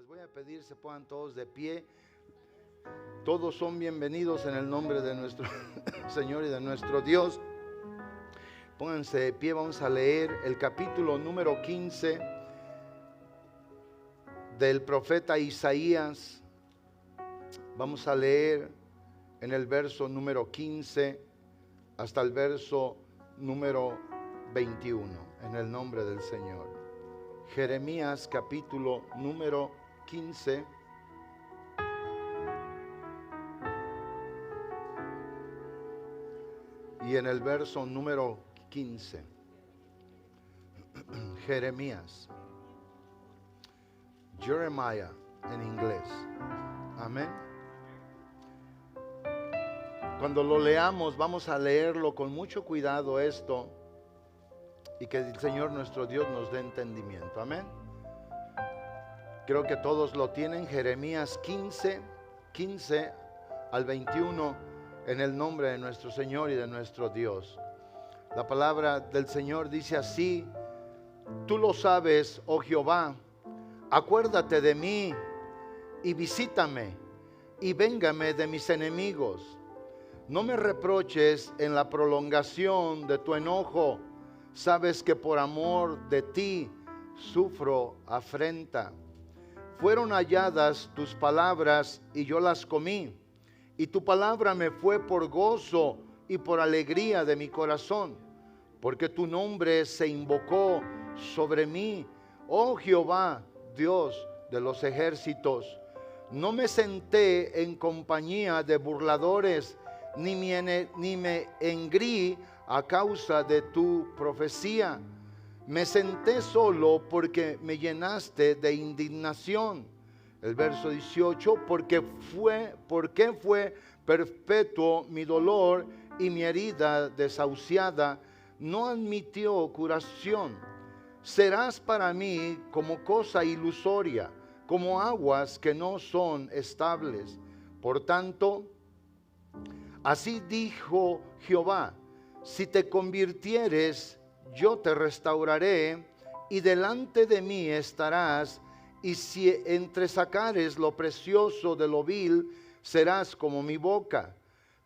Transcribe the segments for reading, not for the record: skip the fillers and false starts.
voy a pedir se pongan todos de pie. Todos son bienvenidos en el nombre de nuestro Señor y de nuestro Dios. Pónganse de pie, vamos a leer el capítulo número 15 del profeta Isaías. Vamos a leer en el verso número 15 hasta el verso número 21, en el nombre del Señor. Jeremías capítulo número 15. Y en el verso número 15. Jeremías. Jeremiah en inglés. Amén. Cuando lo leamos, vamos a leerlo con mucho cuidado esto. Y que el Señor nuestro Dios nos dé entendimiento. Amén. Creo que todos lo tienen. Jeremías 15 al 21. En el nombre de nuestro Señor y de nuestro Dios. La palabra del Señor dice así: tú lo sabes, oh Jehová, acuérdate de mí y visítame y véngame de mis enemigos. No me reproches en la prolongación de tu enojo. Sabes que por amor de ti sufro afrenta. Fueron halladas tus palabras y yo las comí. Y tu palabra me fue por gozo y por alegría de mi corazón, porque tu nombre se invocó sobre mí, oh Jehová, Dios de los ejércitos. No me senté en compañía de burladores, ni me engrí a causa de tu profecía. Me senté solo porque me llenaste de indignación. El verso 18, porque fue perpetuo mi dolor y mi herida desahuciada no admitió curación. Serás para mí como cosa ilusoria, como aguas que no son estables. Por tanto, así dijo Jehová: si te convirtieres, yo te restauraré y delante de mí estarás. Y si entresacares lo precioso de lo vil, serás como mi boca.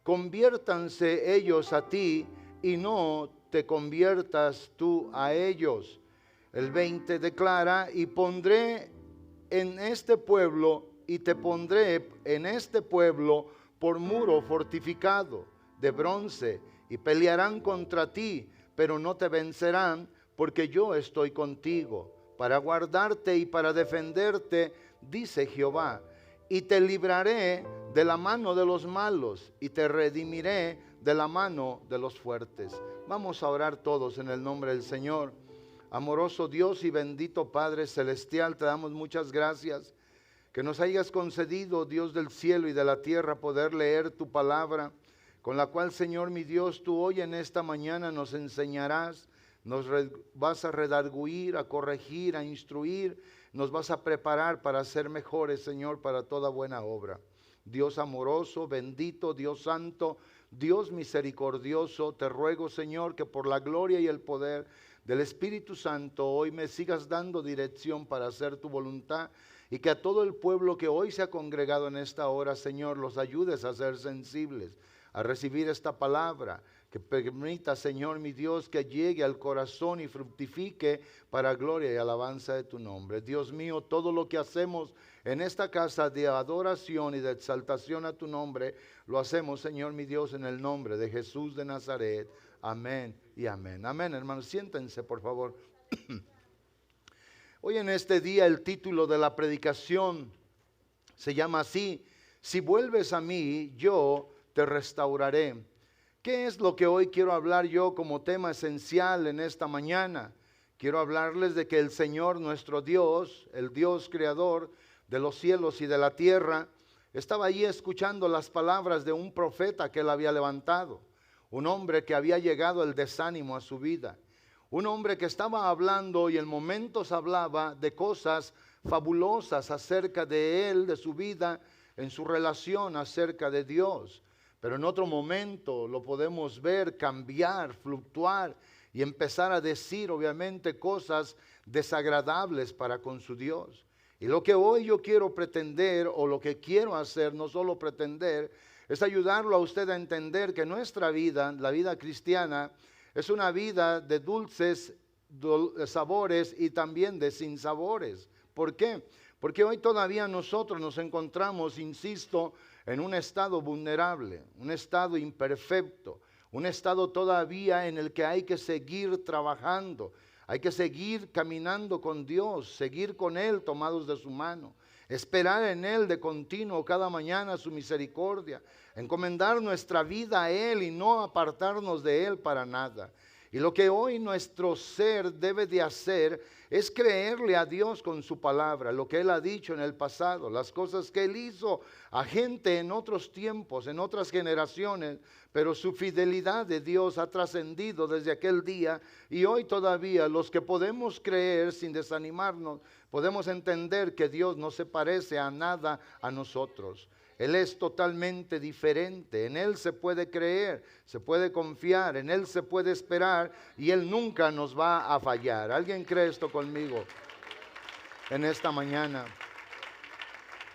Conviértanse ellos a ti y no te conviertas tú a ellos. El 20 declara: y pondré en este pueblo, y te pondré en este pueblo por muro fortificado de bronce, y pelearán contra ti, pero no te vencerán, porque yo estoy contigo, para guardarte y para defenderte, dice Jehová. Y te libraré de la mano de los malos, y te redimiré de la mano de los fuertes. Vamos a orar todos en el nombre del Señor. Amoroso Dios y bendito Padre Celestial, te damos muchas gracias que nos hayas concedido, Dios del cielo y de la tierra, poder leer tu palabra, con la cual, Señor mi Dios, tú hoy en esta mañana nos enseñarás. Nos vas a redarguir, a corregir, a instruir. Nos vas a preparar para ser mejores, Señor, para toda buena obra. Dios amoroso, bendito, Dios santo, Dios misericordioso, te ruego, Señor, que por la gloria y el poder del Espíritu Santo hoy me sigas dando dirección para hacer tu voluntad, y que a todo el pueblo que hoy se ha congregado en esta hora, Señor, los ayudes a ser sensibles, a recibir esta palabra. Que permita, Señor mi Dios, que llegue al corazón y fructifique para gloria y alabanza de tu nombre. Dios mío, todo lo que hacemos en esta casa de adoración y de exaltación a tu nombre, lo hacemos, Señor mi Dios, en el nombre de Jesús de Nazaret. Amén y amén. Amén, hermanos, siéntense por favor. Hoy en este día el título de la predicación se llama así: si vuelves a mí, yo te restauraré. ¿Qué es lo que hoy quiero hablar yo como tema esencial en esta mañana? Quiero hablarles de que el Señor nuestro Dios, el Dios creador de los cielos y de la tierra, estaba allí escuchando las palabras de un profeta que él había levantado. Un hombre que había llegado el desánimo a su vida. Un hombre que estaba hablando y en momentos hablaba de cosas fabulosas acerca de él, de su vida, en su relación acerca de Dios. Pero en otro momento lo podemos ver cambiar, fluctuar y empezar a decir obviamente cosas desagradables para con su Dios. Y lo que hoy yo quiero pretender, o lo que quiero hacer, no solo pretender, es ayudarlo a usted a entender que nuestra vida, la vida cristiana, es una vida de dulces sabores y también de sinsabores. ¿Por qué? Porque hoy todavía nosotros nos encontramos, insisto, en un estado vulnerable, un estado imperfecto, un estado todavía en el que hay que seguir trabajando. Hay que seguir caminando con Dios, seguir con Él tomados de su mano, esperar en Él de continuo cada mañana su misericordia, encomendar nuestra vida a Él y no apartarnos de Él para nada. Y lo que hoy nuestro ser debe de hacer es creerle a Dios con su palabra, lo que Él ha dicho en el pasado, las cosas que Él hizo a gente en otros tiempos, en otras generaciones, pero su fidelidad de Dios ha trascendido desde aquel día y hoy todavía los que podemos creer sin desanimarnos, podemos entender que Dios no se parece a nada a nosotros. Él es totalmente diferente, en Él se puede creer, se puede confiar, en Él se puede esperar y Él nunca nos va a fallar. ¿Alguien cree esto conmigo en esta mañana?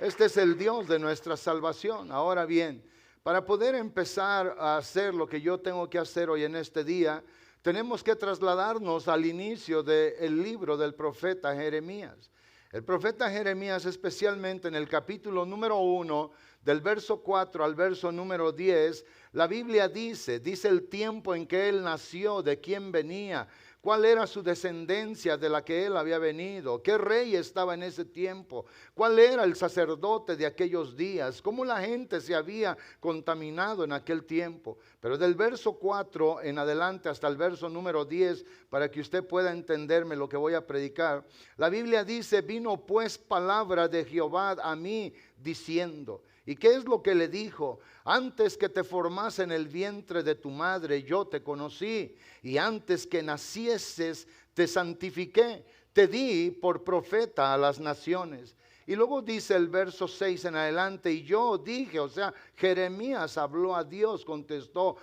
Este es el Dios de nuestra salvación. Ahora bien, para poder empezar a hacer lo que yo tengo que hacer hoy en este día, tenemos que trasladarnos al inicio del libro del profeta Jeremías. El profeta Jeremías, especialmente en el capítulo número 1, del verso 4 al verso número 10, la Biblia dice el tiempo en que él nació, de quién venía, cuál era su descendencia de la que él había venido, qué rey estaba en ese tiempo, cuál era el sacerdote de aquellos días, cómo la gente se había contaminado en aquel tiempo. Pero del verso 4 en adelante hasta el verso número 10, para que usted pueda entenderme lo que voy a predicar, la Biblia dice: vino pues palabra de Jehová a mí diciendo. ¿Y qué es lo que le dijo? Antes que te formase en el vientre de tu madre, yo te conocí, y antes que nacieses, te santifiqué, te di por profeta a las naciones. Y luego dice el verso 6 en adelante: y yo dije, o sea, Jeremías habló a Dios, contestó: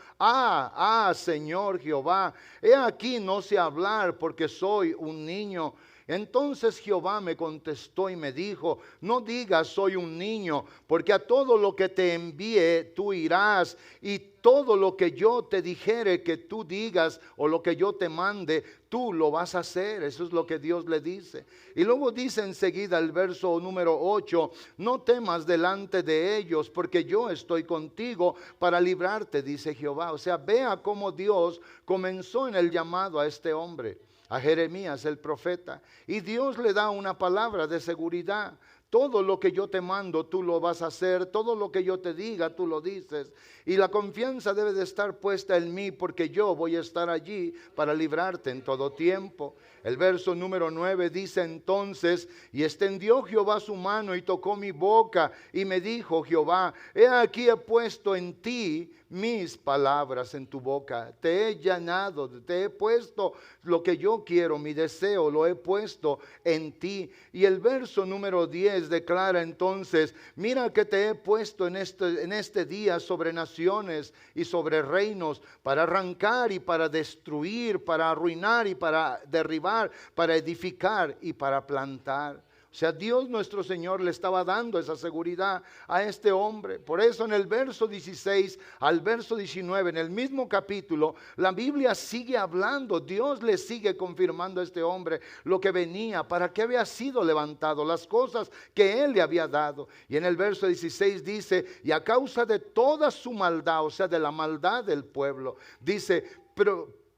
Señor Jehová, he aquí no sé hablar porque soy un niño. Entonces Jehová me contestó y me dijo: no digas soy un niño, porque a todo lo que te envíe tú irás, y todo lo que yo te dijere que tú digas, o lo que yo te mande, tú lo vas a hacer. Eso es lo que Dios le dice. Y luego dice enseguida el verso número 8: no temas delante de ellos, porque yo estoy contigo para librarte, dice Jehová. O sea, vea cómo Dios comenzó en el llamado a este hombre, a Jeremías el profeta, y Dios le da una palabra de seguridad. Todo lo que yo te mando, tú lo vas a hacer. Todo lo que yo te diga, tú lo dices. Y la confianza debe de estar puesta en mí, porque yo voy a estar allí para librarte en todo tiempo. El verso número 9 dice entonces: y extendió Jehová su mano y tocó mi boca, y me dijo Jehová: he aquí he puesto en ti mis palabras en tu boca. Te he llenado, te he puesto lo que yo quiero, mi deseo, lo he puesto en ti. Y el verso número 10 declara entonces: mira que te he puesto en este día sobre naciones y sobre reinos, para arrancar y para destruir, para arruinar y para derribar, para edificar y para plantar. O sea, Dios nuestro Señor le estaba dando esa seguridad a este hombre. Por eso en el verso 16 al verso 19, en el mismo capítulo, la Biblia sigue hablando. Dios le sigue confirmando a este hombre lo que venía, para qué había sido levantado, las cosas que él le había dado. Y en el verso 16 dice: y a causa de toda su maldad, o sea, de la maldad del pueblo, dice: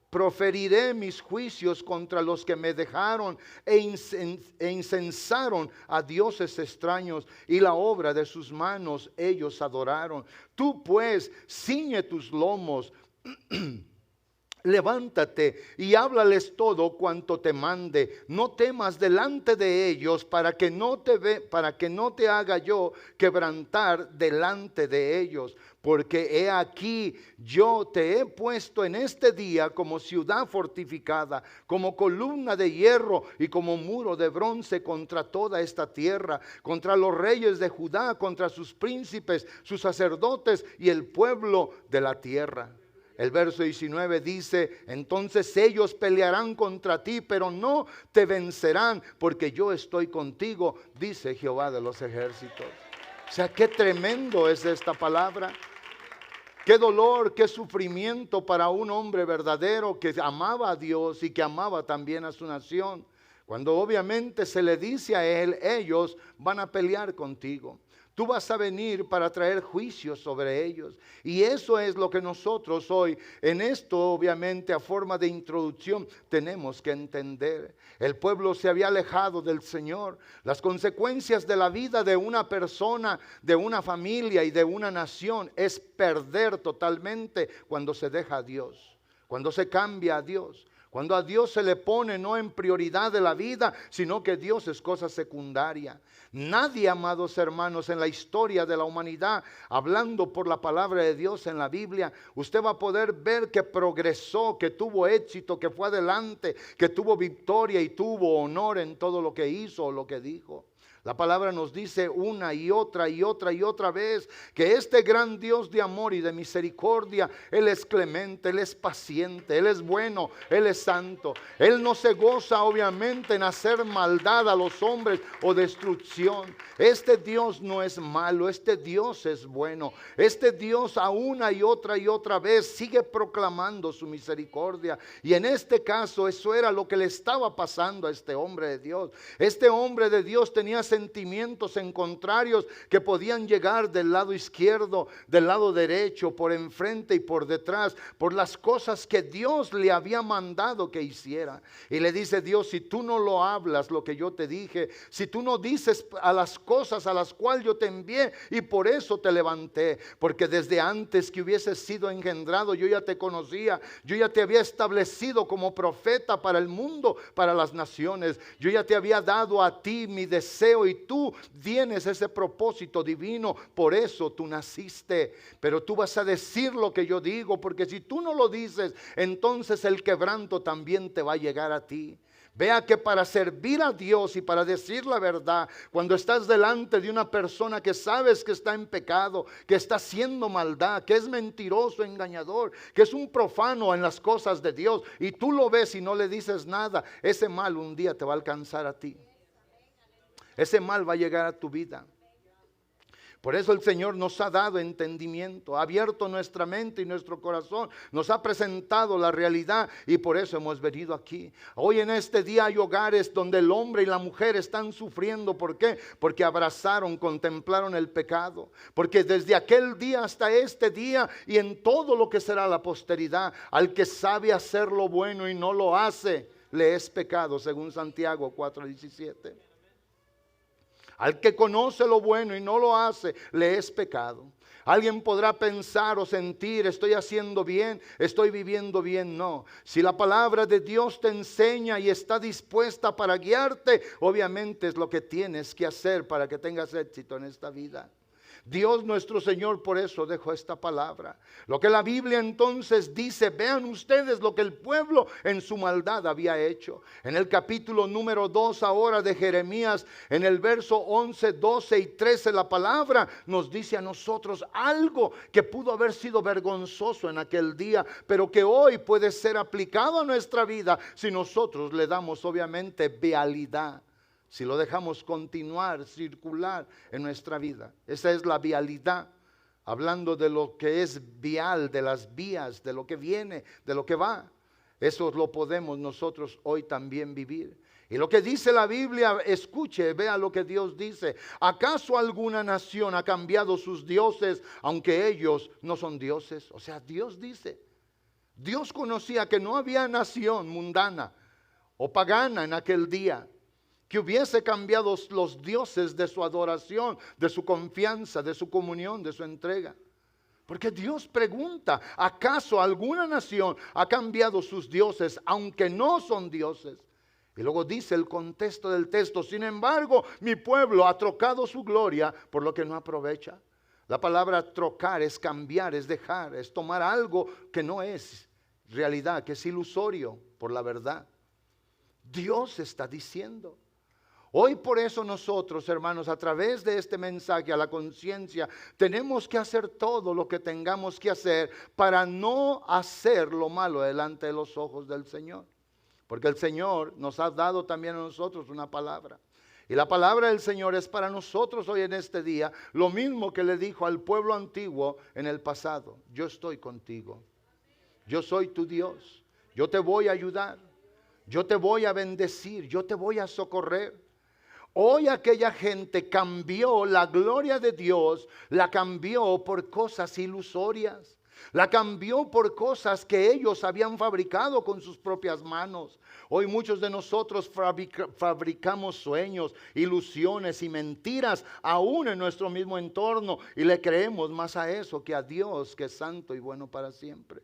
proferiré mis juicios contra los que me dejaron e incensaron a dioses extraños, y la obra de sus manos ellos adoraron. Tú pues ciñe tus lomos, levántate y háblales todo cuanto te mande. No temas delante de ellos, para que no te haga yo quebrantar delante de ellos. Porque he aquí, yo te he puesto en este día como ciudad fortificada, como columna de hierro y como muro de bronce contra toda esta tierra, contra los reyes de Judá, contra sus príncipes, sus sacerdotes y el pueblo de la tierra. El verso 19 dice, entonces ellos pelearán contra ti, pero no te vencerán, porque yo estoy contigo, dice Jehová de los ejércitos. O sea, qué tremendo es esta palabra. Qué dolor, qué sufrimiento para un hombre verdadero que amaba a Dios y que amaba también a su nación. Cuando obviamente se le dice a él, ellos van a pelear contigo. Tú vas a venir para traer juicio sobre ellos. Y eso es lo que nosotros hoy, en esto obviamente a forma de introducción, tenemos que entender. El pueblo se había alejado del Señor. Las consecuencias de la vida de una persona, de una familia y de una nación es perder totalmente cuando se deja a Dios, cuando se cambia a Dios. Cuando a Dios se le pone no en prioridad de la vida, sino que Dios es cosa secundaria. Nadie, amados hermanos, en la historia de la humanidad, hablando por la palabra de Dios en la Biblia, usted va a poder ver que progresó, que tuvo éxito, que fue adelante, que tuvo victoria y tuvo honor en todo lo que hizo o lo que dijo. La palabra nos dice una y otra y otra y otra vez que este gran Dios de amor y de misericordia, Él es clemente, Él es paciente, Él es bueno, Él es santo. Él no se goza obviamente en hacer maldad a los hombres o destrucción. Este Dios no es malo, este Dios es bueno. Este Dios a una y otra vez sigue proclamando su misericordia. Y en este caso eso era lo que le estaba pasando a este hombre de Dios. Este hombre de Dios tenía sentimientos en contrarios que podían llegar del lado izquierdo, del lado derecho, por enfrente y por detrás, por las cosas que Dios le había mandado que hiciera. Y le dice Dios, si tú no lo hablas lo que yo te dije, si tú no dices a las cosas a las cuales yo te envié, y por eso te levanté, porque desde antes que hubieses sido engendrado yo ya te conocía, yo ya te había establecido como profeta para el mundo, para las naciones, yo ya te había dado a ti mi deseo y tú tienes ese propósito divino, por eso tú naciste. Pero tú vas a decir lo que yo digo, porque si tú no lo dices, entonces el quebranto también te va a llegar a ti. Vea que para servir a Dios y para decir la verdad, cuando estás delante de una persona que sabes que está en pecado, que está haciendo maldad, que es mentiroso, engañador, que es un profano en las cosas de Dios, y tú lo ves y no le dices nada, ese mal un día te va a alcanzar a ti. Ese mal va a llegar a tu vida. Por eso el Señor nos ha dado entendimiento, ha abierto nuestra mente y nuestro corazón, nos ha presentado la realidad y por eso hemos venido aquí. Hoy en este día hay hogares donde el hombre y la mujer están sufriendo. ¿Por qué? Porque abrazaron, contemplaron el pecado. Porque desde aquel día hasta este día y en todo lo que será la posteridad, al que sabe hacer lo bueno y no lo hace, le es pecado, según Santiago 4:17. Al que conoce lo bueno y no lo hace, le es pecado. Alguien podrá pensar o sentir, estoy haciendo bien, estoy viviendo bien. No, si la palabra de Dios te enseña y está dispuesta para guiarte, obviamente es lo que tienes que hacer para que tengas éxito en esta vida. Dios nuestro Señor por eso dejó esta palabra. Lo que la Biblia entonces dice, vean ustedes lo que el pueblo en su maldad había hecho. En el capítulo número 2 ahora de Jeremías, en el verso 11, 12 y 13, la palabra nos dice a nosotros algo que pudo haber sido vergonzoso en aquel día, pero que hoy puede ser aplicado a nuestra vida si nosotros le damos obviamente vialidad. Si lo dejamos continuar, circular en nuestra vida. Esa es la vialidad. Hablando de lo que es vial, de las vías, de lo que viene, de lo que va. Eso lo podemos nosotros hoy también vivir. Y lo que dice la Biblia, escuche, vea lo que Dios dice. ¿Acaso alguna nación ha cambiado sus dioses, aunque ellos no son dioses? O sea, Dios dice. Dios conocía que no había nación mundana o pagana en aquel día que hubiese cambiado los dioses de su adoración, de su confianza, de su comunión, de su entrega. Porque Dios pregunta, ¿acaso alguna nación ha cambiado sus dioses, aunque no son dioses? Y luego dice el contexto del texto, sin embargo, mi pueblo ha trocado su gloria por lo que no aprovecha. La palabra trocar es cambiar, es dejar, es tomar algo que no es realidad, que es ilusorio por la verdad. Dios está diciendo, Hoy por eso nosotros, hermanos, a través de este mensaje a la conciencia, tenemos que hacer todo lo que tengamos que hacer para no hacer lo malo delante de los ojos del Señor. Porque el Señor nos ha dado también a nosotros una palabra. Y la palabra del Señor es para nosotros hoy en este día lo mismo que le dijo al pueblo antiguo en el pasado. Yo estoy contigo. Yo soy tu Dios. Yo te voy a ayudar. Yo te voy a bendecir. Yo te voy a socorrer. Hoy aquella gente cambió la gloria de Dios, la cambió por cosas ilusorias. La cambió por cosas que ellos habían fabricado con sus propias manos. Hoy muchos de nosotros fabricamos sueños, ilusiones y mentiras aún en nuestro mismo entorno y le creemos más a eso que a Dios, que es santo y bueno para siempre.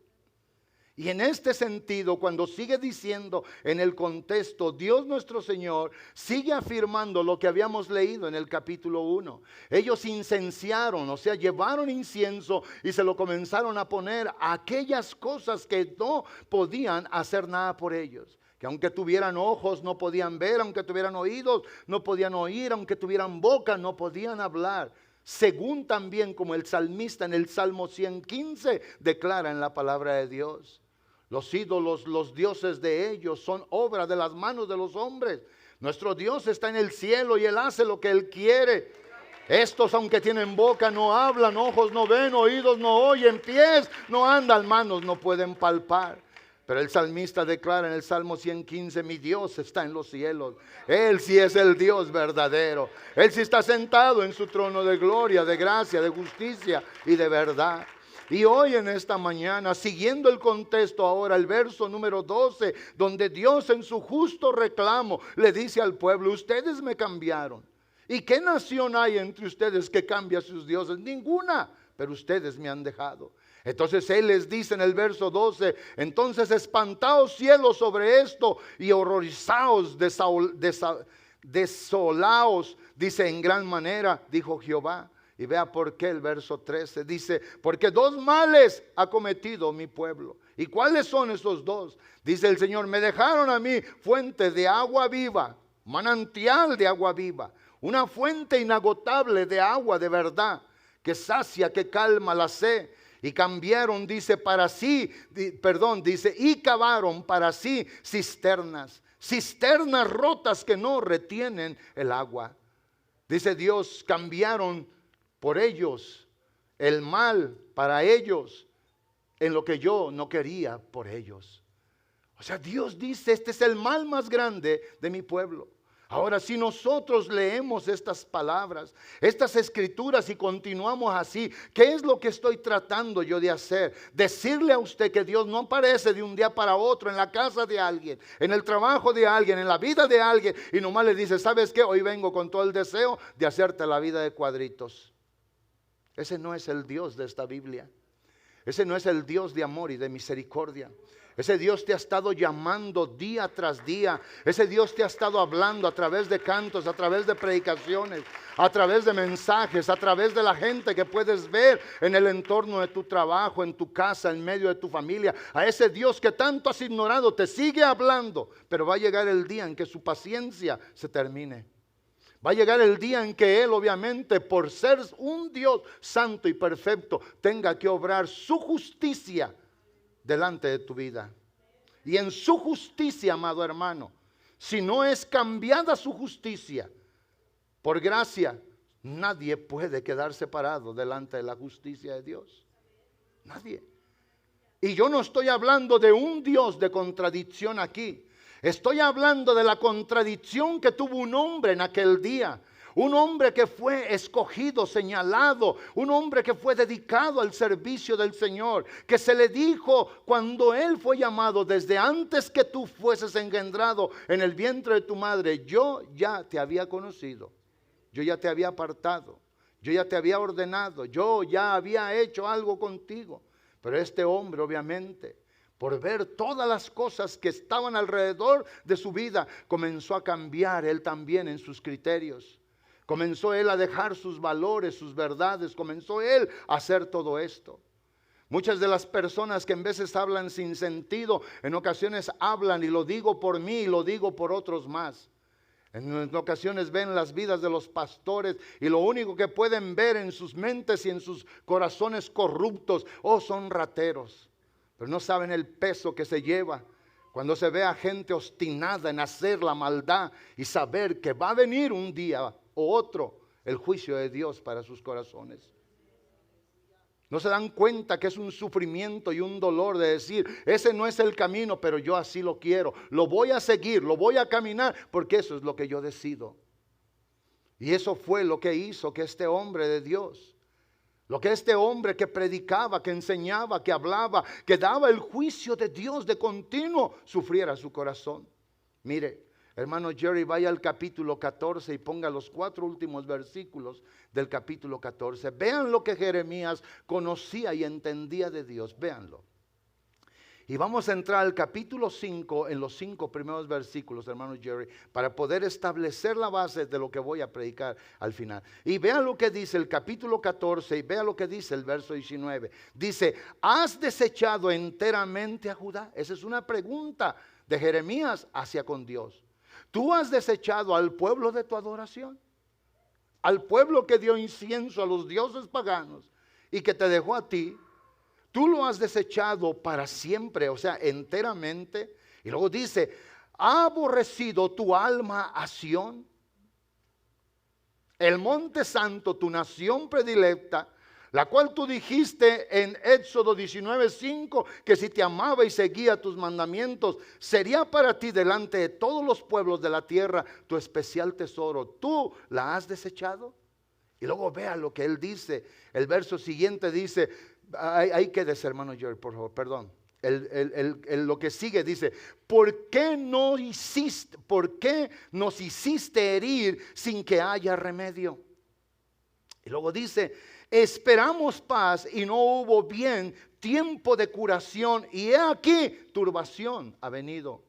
Y en este sentido, cuando sigue diciendo en el contexto, Dios nuestro Señor sigue afirmando lo que habíamos leído en el capítulo 1. Ellos incenciaron, o sea, llevaron incienso y se lo comenzaron a poner a aquellas cosas que no podían hacer nada por ellos. Que aunque tuvieran ojos no podían ver, aunque tuvieran oídos no podían oír, aunque tuvieran boca no podían hablar. Según también como el salmista en el Salmo 115 declara en la palabra de Dios. Los ídolos, los dioses de ellos son obra de las manos de los hombres. Nuestro Dios está en el cielo y Él hace lo que Él quiere. Estos, aunque tienen boca, no hablan, ojos no ven, oídos no oyen, pies no andan, manos no pueden palpar. Pero el salmista declara en el Salmo 115, mi Dios está en los cielos. Él sí es el Dios verdadero. Él sí está sentado en su trono de gloria, de gracia, de justicia y de verdad. Y hoy en esta mañana, siguiendo el contexto ahora, el verso número 12, donde Dios en su justo reclamo le dice al pueblo, ustedes me cambiaron. ¿Y qué nación hay entre ustedes que cambia a sus dioses? Ninguna, pero ustedes me han dejado. Entonces Él les dice en el verso 12, entonces espantaos cielos sobre esto y horrorizaos, desolaos, dice en gran manera, dijo Jehová. Y vea por qué el verso 13 dice, porque dos males ha cometido mi pueblo. ¿Y cuáles son esos dos? Dice el Señor, me dejaron a mí fuente de agua viva, manantial de agua viva, una fuente inagotable de agua de verdad, que sacia, que calma la sed. Y cambiaron, dice, para sí, dice, y cavaron para sí cisternas rotas que no retienen el agua. Dice Dios, cambiaron por ellos el mal para ellos en lo que yo no quería por ellos. O sea, Dios dice, este es el mal más grande de mi pueblo. Ahora, si nosotros leemos estas palabras, estas escrituras y continuamos así, ¿qué es lo que estoy tratando yo de hacer? Decirle a usted que Dios no aparece de un día para otro en la casa de alguien, en el trabajo de alguien, en la vida de alguien, y nomás le dice, ¿sabes qué? Hoy vengo con todo el deseo de hacerte la vida de cuadritos. Ese no es el Dios de esta Biblia. Ese no es el Dios de amor y de misericordia. Ese Dios te ha estado llamando día tras día. Ese Dios te ha estado hablando a través de cantos, a través de predicaciones, a través de mensajes, a través de la gente que puedes ver en el entorno de tu trabajo, en tu casa, en medio de tu familia. A ese Dios que tanto has ignorado te sigue hablando, pero va a llegar el día en que su paciencia se termine. Va a llegar el día en que Él, obviamente, por ser un Dios santo y perfecto, tenga que obrar su justicia delante de tu vida. Y en su justicia, amado hermano, si no es cambiada su justicia, por gracia, nadie puede quedar separado delante de la justicia de Dios. Nadie. Y yo no estoy hablando de un Dios de contradicción aquí. Estoy hablando de la contradicción que tuvo un hombre en aquel día. Un hombre que fue escogido, señalado, un hombre que fue dedicado al servicio del Señor, que se le dijo cuando él fue llamado, desde antes que tú fueses engendrado en el vientre de tu madre, yo ya te había conocido, yo ya te había apartado, yo ya te había ordenado, yo ya había hecho algo contigo. Pero este hombre, obviamente, por ver todas las cosas que estaban alrededor de su vida, comenzó a cambiar él también en sus criterios. Comenzó él a dejar sus valores, sus verdades. Comenzó él a hacer todo esto. Muchas de las personas que en veces hablan sin sentido, en ocasiones hablan, y lo digo por mí y lo digo por otros más. En ocasiones ven las vidas de los pastores y lo único que pueden ver en sus mentes y en sus corazones corruptos, son rateros. Pero no saben el peso que se lleva cuando se ve a gente obstinada en hacer la maldad y saber que va a venir un día o otro el juicio de Dios para sus corazones. No se dan cuenta que es un sufrimiento y un dolor de decir, ese no es el camino, pero yo así lo quiero. Lo voy a seguir, lo voy a caminar, porque eso es lo que yo decido. Y eso fue lo que hizo que este hombre de Dios, lo que este hombre que predicaba, que enseñaba, que hablaba, que daba el juicio de Dios de continuo, sufriera su corazón. Mire, hermano Jerry, vaya al capítulo 14 y ponga los 4 últimos versículos del capítulo 14. Vean lo que Jeremías conocía y entendía de Dios. Véanlo. Y vamos a entrar al capítulo 5 en los 5 primeros versículos, hermano Jerry, para poder establecer la base de lo que voy a predicar al final. Y vean lo que dice el capítulo 14 y vean lo que dice el verso 19. Dice, ¿has desechado enteramente a Judá? Esa es una pregunta de Jeremías hacia con Dios. ¿Tú has desechado al pueblo de tu adoración? Al pueblo que dio incienso a los dioses paganos y que te dejó a ti. Tú lo has desechado para siempre, o sea, enteramente. Y luego dice, ¿ha aborrecido tu alma a Sión? El monte santo, tu nación predilecta, la cual tú dijiste en Éxodo 19:5, que si te amaba y seguía tus mandamientos, sería para ti delante de todos los pueblos de la tierra tu especial tesoro. ¿Tú la has desechado? Y luego vea lo que él dice. El verso siguiente dice, hay que decir, hermano George, por favor, perdón. Lo que sigue dice, ¿por qué nos hiciste herir sin que haya remedio? Y luego dice, esperamos paz y no hubo bien, tiempo de curación, y he aquí turbación ha venido.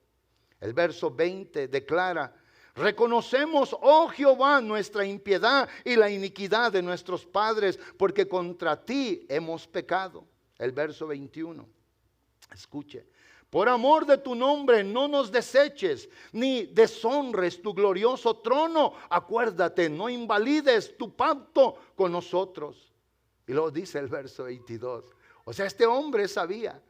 El verso 20 declara, reconocemos, oh Jehová, nuestra impiedad y la iniquidad de nuestros padres, porque contra ti hemos pecado. El verso 21, escuche. Por amor de tu nombre no nos deseches, ni deshonres tu glorioso trono. Acuérdate, no invalides tu pacto con nosotros. Y luego dice el verso 22. O sea, este hombre sabía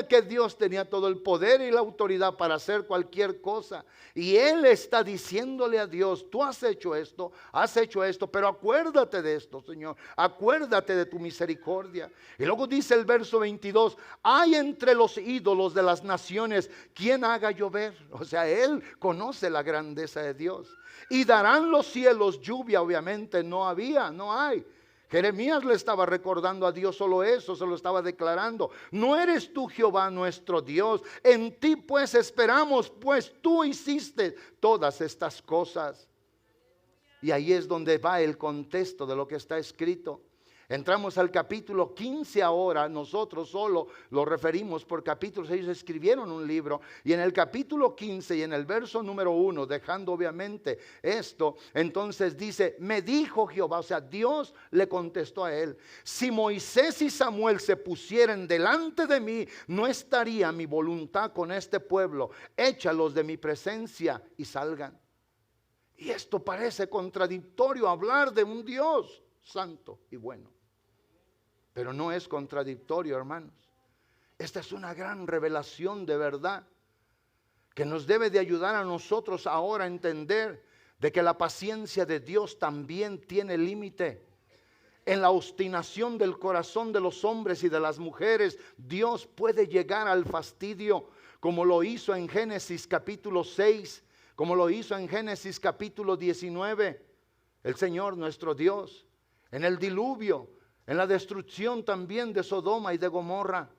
que Dios tenía todo el poder y la autoridad para hacer cualquier cosa. Y él está diciéndole a Dios, tú has hecho esto, pero acuérdate de esto, Señor. Acuérdate de tu misericordia. Y luego dice el verso 22, hay entre los ídolos de las naciones quien haga llover. O sea, él conoce la grandeza de Dios. Y darán los cielos lluvia, obviamente no hay. Jeremías le estaba recordando a Dios solo eso, se lo estaba declarando. No eres tú, Jehová, nuestro Dios. En ti pues esperamos, pues tú hiciste todas estas cosas. Y ahí es donde va el contexto de lo que está escrito. Entramos al capítulo 15 ahora, nosotros solo lo referimos por capítulos, ellos escribieron un libro y en el capítulo 15 y en el verso número 1, dejando obviamente esto, entonces dice, me dijo Jehová, o sea, Dios le contestó a él, si Moisés y Samuel se pusieran delante de mí, no estaría mi voluntad con este pueblo, échalos de mi presencia y salgan. Y esto parece contradictorio, hablar de un Dios santo y bueno. Pero no es contradictorio, hermanos. Esta es una gran revelación de verdad que nos debe de ayudar a nosotros ahora a entender de que la paciencia de Dios también tiene límite. En la obstinación del corazón de los hombres y de las mujeres, Dios puede llegar al fastidio, como lo hizo en Génesis capítulo 6, como lo hizo en Génesis capítulo 19, el Señor nuestro Dios, en el diluvio, en la destrucción también de Sodoma y de Gomorra.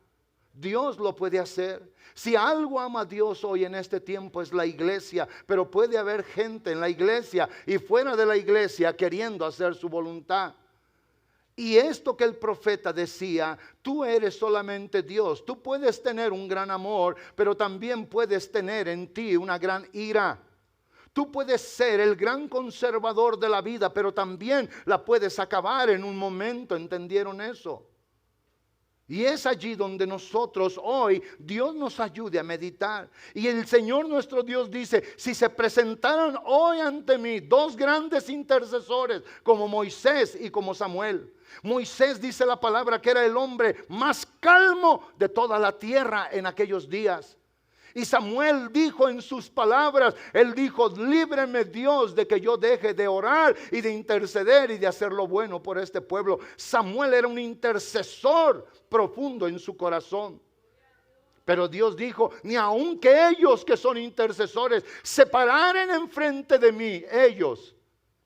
Dios lo puede hacer. Si algo ama a Dios hoy en este tiempo es la iglesia, pero puede haber gente en la iglesia y fuera de la iglesia queriendo hacer su voluntad. Y esto que el profeta decía, tú eres solamente Dios, tú puedes tener un gran amor, pero también puedes tener en ti una gran ira. Tú puedes ser el gran conservador de la vida, pero también la puedes acabar en un momento. ¿Entendieron eso? Y es allí donde nosotros hoy, Dios nos ayude a meditar. Y el Señor nuestro Dios dice, si se presentaran hoy ante mí dos grandes intercesores, como Moisés y como Samuel. Moisés, dice la palabra, que era el hombre más calmo de toda la tierra en aquellos días. Y Samuel dijo en sus palabras, él dijo, líbreme Dios de que yo deje de orar y de interceder y de hacer lo bueno por este pueblo. Samuel era un intercesor profundo en su corazón. Pero Dios dijo, ni aun que ellos que son intercesores se pararen enfrente de mí, ellos,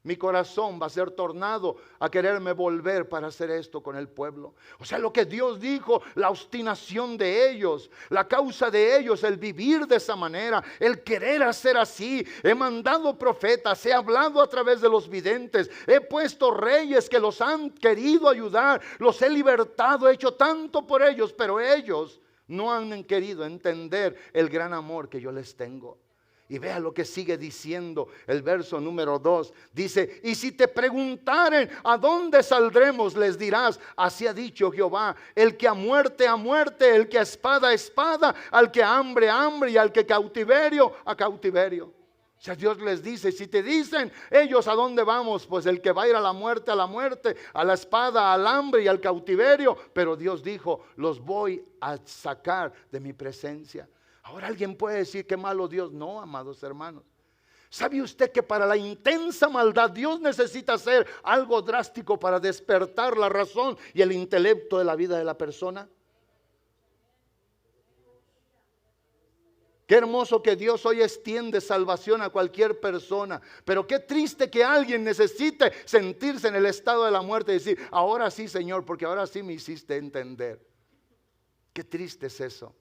mi corazón va a ser tornado a quererme volver para hacer esto con el pueblo. O sea, lo que Dios dijo, la obstinación de ellos, la causa de ellos, el vivir de esa manera, el querer hacer así. He mandado profetas, he hablado a través de los videntes, he puesto reyes que los han querido ayudar, los he libertado, he hecho tanto por ellos, pero ellos no han querido entender el gran amor que yo les tengo. Y vea lo que sigue diciendo el verso número 2. Dice, y si te preguntaren a dónde saldremos, les dirás, así ha dicho Jehová, el que a muerte, el que a espada, espada, al que a hambre, hambre, y al que cautiverio, a cautiverio. O sea, Dios les dice, si te dicen ellos a dónde vamos, pues el que va a ir a la muerte, a la espada, al hambre y al cautiverio. Pero Dios dijo, los voy a sacar de mi presencia. Ahora alguien puede decir que malo Dios. No, amados hermanos. ¿Sabe usted que para la intensa maldad Dios necesita hacer algo drástico para despertar la razón y el intelecto de la vida de la persona? Qué hermoso que Dios hoy extiende salvación a cualquier persona. Pero qué triste que alguien necesite sentirse en el estado de la muerte y decir, ahora sí, Señor, porque ahora sí me hiciste entender. Qué triste es eso.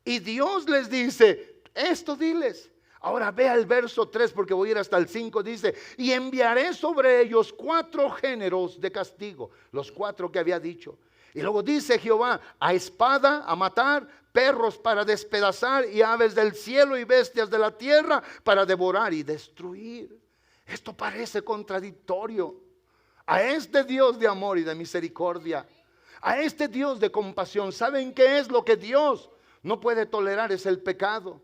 Y Dios les dice, esto diles. Ahora vea el verso 3 porque voy a ir hasta el 5. Dice, y enviaré sobre ellos 4 géneros de castigo. Los 4 que había dicho. Y luego dice Jehová, a espada, a matar, perros para despedazar y aves del cielo y bestias de la tierra para devorar y destruir. Esto parece contradictorio. A este Dios de amor y de misericordia, a este Dios de compasión, ¿saben qué es lo que Dios no puede tolerar? Es el pecado,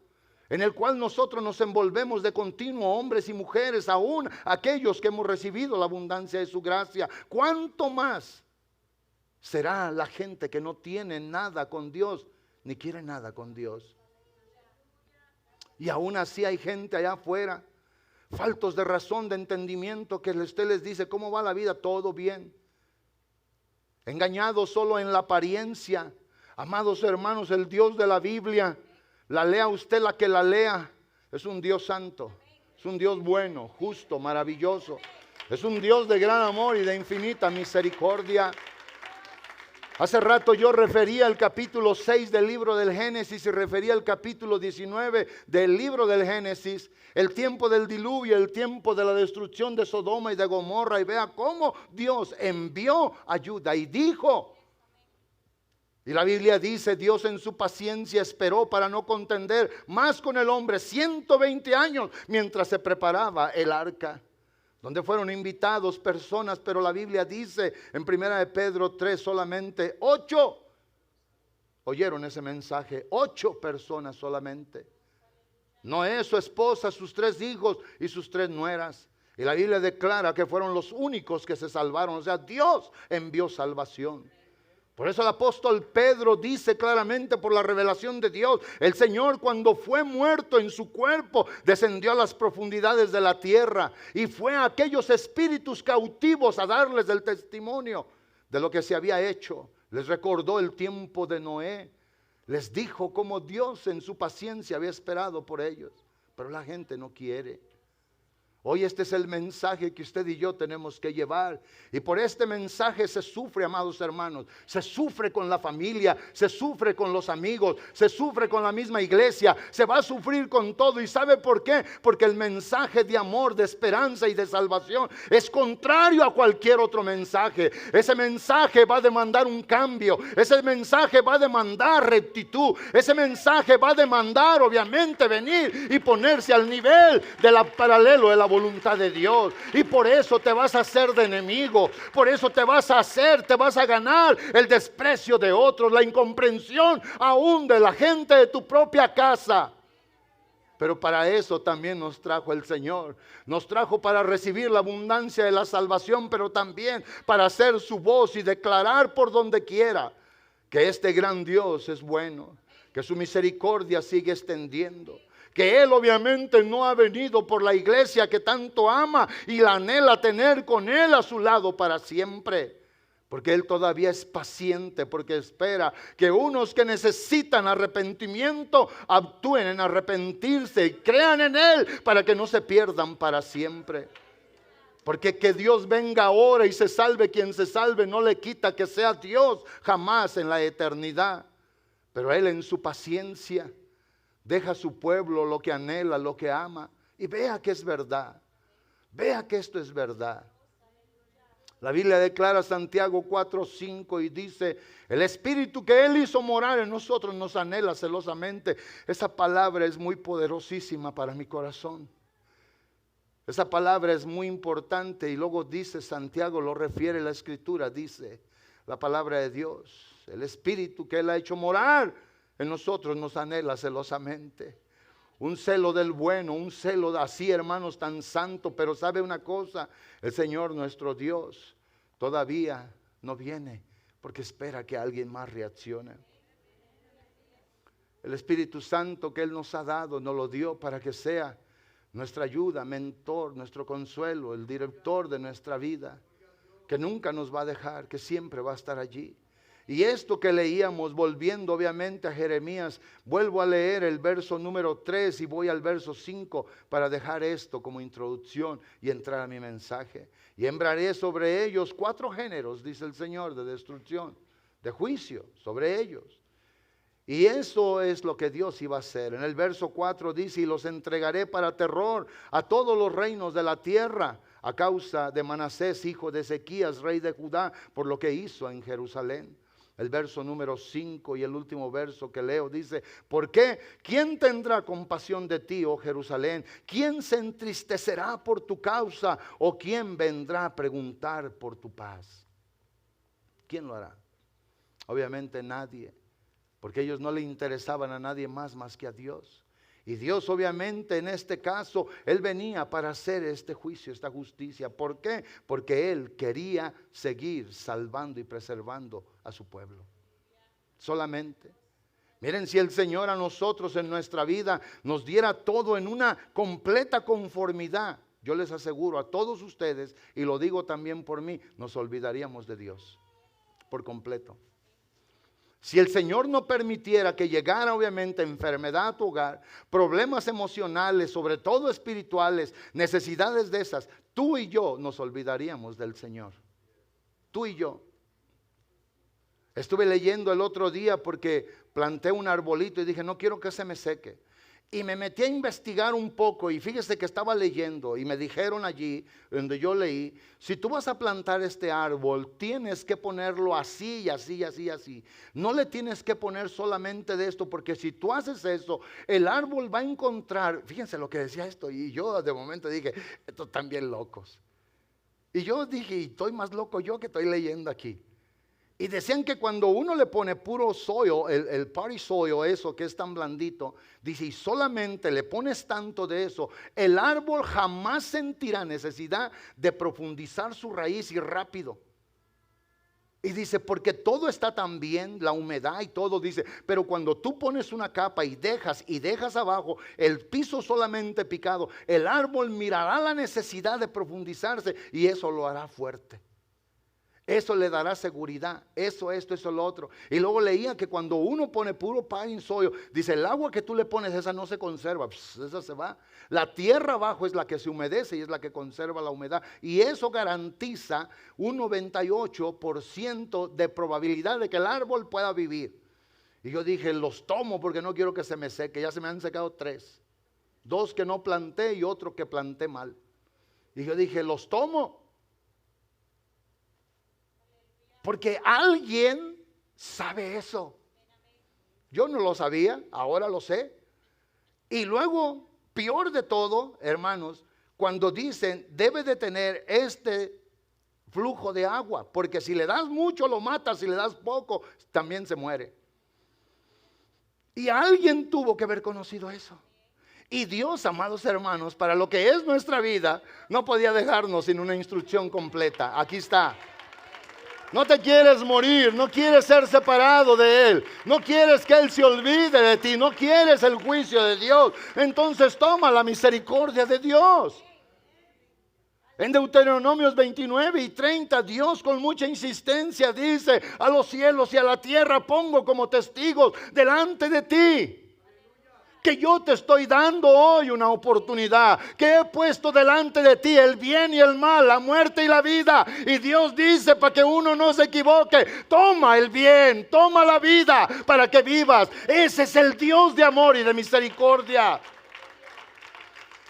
en el cual nosotros nos envolvemos de continuo, hombres y mujeres, aún aquellos que hemos recibido la abundancia de su gracia. ¿Cuánto más será la gente que no tiene nada con Dios, ni quiere nada con Dios? Y aún así hay gente allá afuera, faltos de razón, de entendimiento, que usted les dice, ¿cómo va la vida? Todo bien. Engañados solo en la apariencia. Amados hermanos, el Dios de la Biblia, la lea usted la que la lea, es un Dios santo, es un Dios bueno, justo, maravilloso. Es un Dios de gran amor y de infinita misericordia. Hace rato yo refería al capítulo 6 del libro del Génesis y refería al capítulo 19 del libro del Génesis. El tiempo del diluvio, el tiempo de la destrucción de Sodoma y de Gomorra. Y vea cómo Dios envió ayuda y dijo. Y la Biblia dice, Dios en su paciencia esperó para no contender más con el hombre 120 años mientras se preparaba el arca, donde fueron invitados personas, pero la Biblia dice en 1 de Pedro 3 solamente 8 oyeron ese mensaje, 8 personas solamente. Noé, su esposa, sus 3 hijos y sus 3 nueras. Y la Biblia declara que fueron los únicos que se salvaron, o sea, Dios envió salvación. Por eso el apóstol Pedro dice claramente por la revelación de Dios, el Señor cuando fue muerto en su cuerpo, descendió a las profundidades de la tierra y fue a aquellos espíritus cautivos a darles el testimonio de lo que se había hecho. Les recordó el tiempo de Noé, les dijo cómo Dios en su paciencia había esperado por ellos, pero la gente no quiere. Hoy este es el mensaje que usted y yo tenemos que llevar. Y por este mensaje se sufre, amados hermanos. Se sufre con la familia, se sufre con los amigos, se sufre con la misma iglesia. Se va a sufrir con todo. ¿Y sabe por qué? Porque el mensaje de amor, de esperanza y de salvación es contrario a cualquier otro mensaje. Ese mensaje va a demandar un cambio. Ese mensaje va a demandar rectitud. Ese mensaje va a demandar, obviamente, venir y ponerse al nivel de la paralelo de la voluntad voluntad de Dios. Y por eso te vas a hacer de enemigo. Por eso te vas a ganar el desprecio de otros, la incomprensión aún de la gente de tu propia casa. Pero para eso también nos trajo el Señor. Nos trajo para recibir la abundancia de la salvación, pero también para hacer su voz y declarar por donde quiera que este gran Dios es bueno, que su misericordia sigue extendiendo, que Él obviamente no ha venido por la iglesia que tanto ama y la anhela tener con Él a su lado para siempre. Porque Él todavía es paciente, porque espera que unos que necesitan arrepentimiento actúen en arrepentirse y crean en Él para que no se pierdan para siempre. Porque que Dios venga ahora y se salve quien se salve no le quita que sea Dios jamás en la eternidad. Pero Él en su paciencia deja a su pueblo lo que anhela, lo que ama, y vea que es verdad. Vea que esto es verdad. La Biblia declara Santiago 4:5 y dice: el Espíritu que Él hizo morar en nosotros nos anhela celosamente. Esa palabra es muy poderosísima para mi corazón. Esa palabra es muy importante. Y luego dice Santiago, lo refiere la Escritura, dice la palabra de Dios: el Espíritu que Él ha hecho morar en nosotros nos anhela celosamente. Un celo del bueno, un celo así, hermanos, tan santo. Pero sabe una cosa, el Señor nuestro Dios todavía no viene porque espera que alguien más reaccione. El Espíritu Santo que Él nos ha dado, nos lo dio para que sea nuestra ayuda, mentor, nuestro consuelo, el director de nuestra vida, que nunca nos va a dejar, que siempre va a estar allí. Y esto que leíamos, volviendo obviamente a Jeremías, vuelvo a leer el verso número 3 y voy al verso 5 para dejar esto como introducción y entrar a mi mensaje. Y sembraré sobre ellos 4 géneros, dice el Señor, de destrucción, de juicio sobre ellos. Y eso es lo que Dios iba a hacer. En el verso 4 dice: y los entregaré para terror a todos los reinos de la tierra, a causa de Manasés, hijo de Ezequías, rey de Judá, por lo que hizo en Jerusalén. El verso número 5 y el último verso que leo dice: ¿por qué? ¿Quién tendrá compasión de ti, oh Jerusalén? ¿Quién se entristecerá por tu causa? ¿O quién vendrá a preguntar por tu paz? ¿Quién lo hará? Obviamente nadie, porque ellos no le interesaban a nadie más que a Dios. Y Dios obviamente en este caso, Él venía para hacer este juicio, esta justicia. ¿Por qué? Porque Él quería seguir salvando y preservando a su pueblo. Solamente. Miren, si el Señor a nosotros en nuestra vida nos diera todo en una completa conformidad, yo les aseguro a todos ustedes, y lo digo también por mí, nos olvidaríamos de Dios por completo. Si el Señor no permitiera que llegara obviamente enfermedad a tu hogar, problemas emocionales, sobre todo espirituales, necesidades de esas, tú y yo nos olvidaríamos del Señor. Tú y yo. Estuve leyendo el otro día porque planté un arbolito y dije: no quiero que se me seque. Y me metí a investigar un poco y fíjese que estaba leyendo y me dijeron allí donde yo leí: si tú vas a plantar este árbol, tienes que ponerlo así y así y así y así. No le tienes que poner solamente de esto, porque si tú haces eso, el árbol va a encontrar, fíjense lo que decía esto, y yo de momento dije: estos están bien locos. Y yo dije: y estoy más loco yo que estoy leyendo aquí. Y decían que cuando uno le pone puro soil, el party soil, eso que es tan blandito, dice, y solamente le pones tanto de eso, el árbol jamás sentirá necesidad de profundizar su raíz y rápido. Y dice, porque todo está tan bien, la humedad y todo, dice, pero cuando tú pones una capa y dejas abajo el piso solamente picado, el árbol mirará la necesidad de profundizarse y eso lo hará fuerte. Eso le dará seguridad, eso, esto, eso, lo otro. Y luego leía que cuando uno pone puro pine soil, dice, el agua que tú le pones, esa no se conserva, esa se va. La tierra abajo es la que se humedece y es la que conserva la humedad. Y eso garantiza un 98% de probabilidad de que el árbol pueda vivir. Y yo dije, los tomo porque no quiero que se me seque. Ya se me han secado 3. 2 que no planté y otro que planté mal. Y yo dije, los tomo. Porque alguien sabe eso. Yo no lo sabía, ahora lo sé. Y luego, peor de todo, hermanos, cuando dicen debe de tener este flujo de agua, porque si le das mucho lo matas, si le das poco también se muere. Y alguien tuvo que haber conocido eso. Y Dios, amados hermanos, para lo que es nuestra vida, no podía dejarnos sin una instrucción completa. Aquí está. No te quieres morir, no quieres ser separado de Él, no quieres que Él se olvide de ti, no quieres el juicio de Dios. Entonces toma la misericordia de Dios. En Deuteronomios 29 y 30, Dios con mucha insistencia dice: a los cielos y a la tierra pongo como testigos delante de ti, que yo te estoy dando hoy una oportunidad, que he puesto delante de ti el bien y el mal, la muerte y la vida. Y Dios dice, para que uno no se equivoque, toma el bien, toma la vida para que vivas. Ese es el Dios de amor y de misericordia,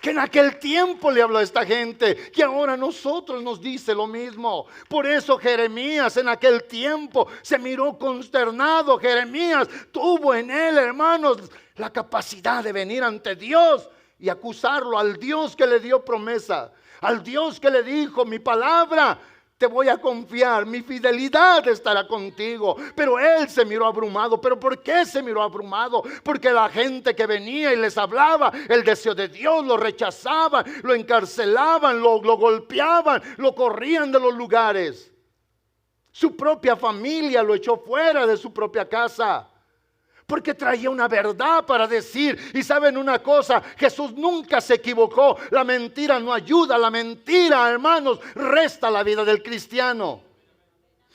que en aquel tiempo le habló a esta gente, que ahora a nosotros nos dice lo mismo. Por eso Jeremías en aquel tiempo se miró consternado. Jeremías tuvo en él, hermanos, la capacidad de venir ante Dios y acusarlo, al Dios que le dio promesa, al Dios que le dijo: mi palabra te voy a confiar, mi fidelidad estará contigo. Pero él se miró abrumado. ¿Pero por qué se miró abrumado? Porque la gente que venía y les hablaba el deseo de Dios lo rechazaban, lo encarcelaban, lo golpeaban, lo corrían de los lugares. Su propia familia lo echó fuera de su propia casa, porque traía una verdad para decir. Y saben una cosa, Jesús nunca se equivocó. La mentira no ayuda, la mentira, hermanos, resta la vida del cristiano.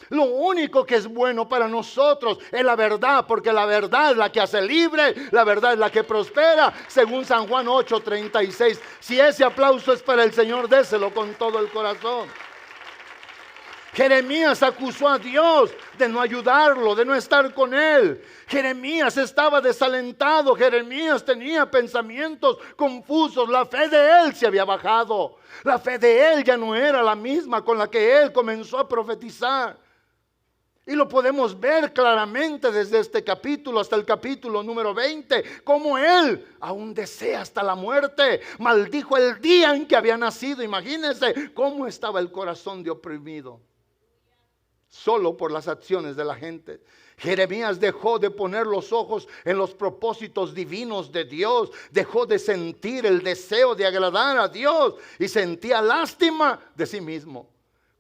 Lo único que es bueno para nosotros es la verdad, porque la verdad es la que hace libre, la verdad es la que prospera, según San Juan 8:36. Si ese aplauso es para el Señor, déselo con todo el corazón. Jeremías acusó a Dios de no ayudarlo, de no estar con él. Jeremías estaba desalentado. Jeremías tenía pensamientos confusos. La fe de él se había bajado. La fe de él ya no era la misma con la que él comenzó a profetizar. Y lo podemos ver claramente desde este capítulo hasta el capítulo número 20, como él aún desea hasta la muerte. Maldijo el día en que había nacido. Imagínense cómo estaba el corazón de oprimido, solo por las acciones de la gente. Jeremías dejó de poner los ojos en los propósitos divinos de Dios. Dejó de sentir el deseo de agradar a Dios y sentía lástima de sí mismo.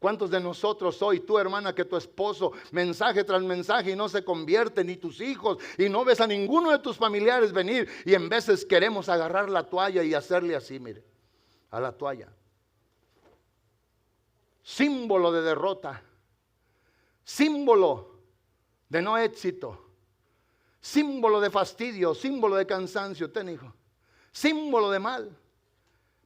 ¿Cuántos de nosotros hoy, tú hermana, que tu esposo, mensaje tras mensaje, y no se convierte, ni tus hijos, y no ves a ninguno de tus familiares venir, y en veces queremos agarrar la toalla y hacerle así, mire, a la toalla? Símbolo de derrota, símbolo de no éxito, símbolo de fastidio, símbolo de cansancio, ten hijo, símbolo de mal.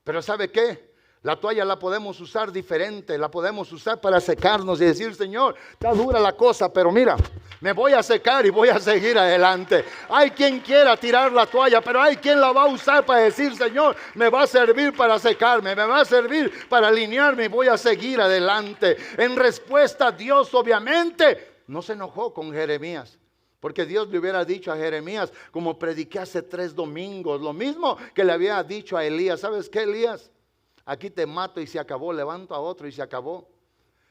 Pero ¿sabe qué? La toalla la podemos usar diferente, la podemos usar para secarnos y decir: Señor, está dura la cosa, pero mira, me voy a secar y voy a seguir adelante. Hay quien quiera tirar la toalla, pero hay quien la va a usar para decir: Señor, me va a servir para secarme, me va a servir para alinearme y voy a seguir adelante. En respuesta, Dios obviamente no se enojó con Jeremías, porque Dios le hubiera dicho a Jeremías, como prediqué hace 3 domingos, lo mismo que le había dicho a Elías: ¿sabes qué, Elías? Aquí te mato y se acabó, levanto a otro y se acabó.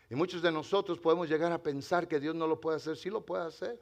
Y muchos de nosotros podemos llegar a pensar que Dios no lo puede hacer. Sí lo puede hacer.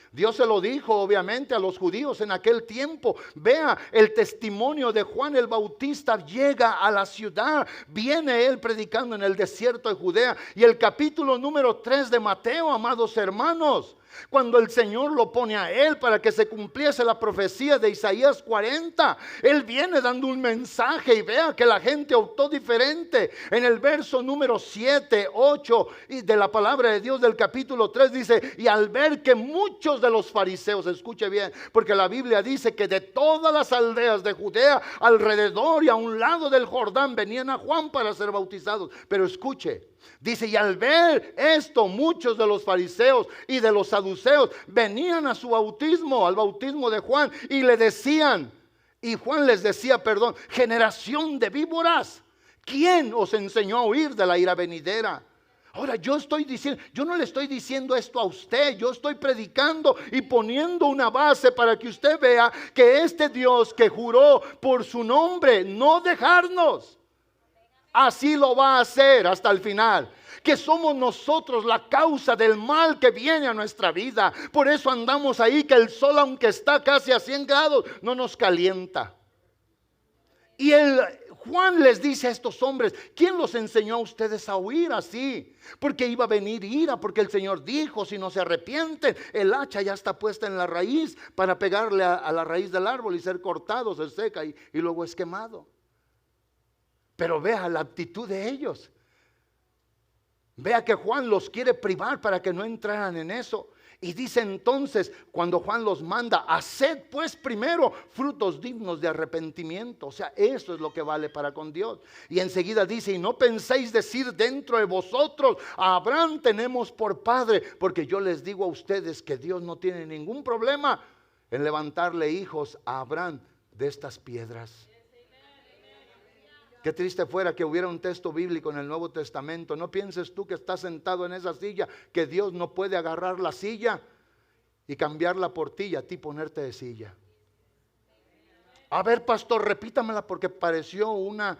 Dios se lo dijo obviamente a los judíos en aquel tiempo. Vea el testimonio de Juan el Bautista. Llega a la ciudad, viene él predicando en el desierto de Judea. Y el capítulo número 3 de Mateo, amados hermanos, cuando el Señor lo pone a él para que se cumpliese la profecía de Isaías 40, él viene dando un mensaje, y vea que la gente optó diferente. En el verso número 7, 8 y de la palabra de Dios del capítulo 3 dice: y al ver que muchos de los fariseos, escuche bien, porque la Biblia dice que de todas las aldeas de Judea alrededor y a un lado del Jordán venían a Juan para ser bautizados. Pero escuche, dice: y al ver esto, muchos de los fariseos y de los saduceos venían a su bautismo, al bautismo de Juan, y le decían, y Juan les decía, perdón: generación de víboras, ¿quién os enseñó a huir de la ira venidera? Ahora yo estoy diciendo, yo no le estoy diciendo esto a usted, yo estoy predicando y poniendo una base para que usted vea que este Dios que juró por su nombre no dejarnos, así lo va a hacer hasta el final. Que somos nosotros la causa del mal que viene a nuestra vida. Por eso andamos ahí, que el sol, aunque está casi a 100 grados, no nos calienta. Y Juan les dice a estos hombres: ¿quién los enseñó a ustedes a huir así? Porque iba a venir ira, porque el Señor dijo: si no se arrepienten, el hacha ya está puesta en la raíz para pegarle a la raíz del árbol y ser cortado, se seca y luego es quemado. Pero vea la actitud de ellos. Vea que Juan los quiere privar para que no entraran en eso. Y dice entonces, cuando Juan los manda: haced pues primero frutos dignos de arrepentimiento. O sea, eso es lo que vale para con Dios. Y enseguida dice: y no penséis decir dentro de vosotros: a Abraham tenemos por padre. Porque yo les digo a ustedes que Dios no tiene ningún problema en levantarle hijos a Abraham de estas piedras. Qué triste fuera que hubiera un texto bíblico en el Nuevo Testamento. No pienses tú que estás sentado en esa silla, que Dios no puede agarrar la silla y cambiarla por ti y a ti ponerte de silla. A ver, pastor, repítamela porque pareció una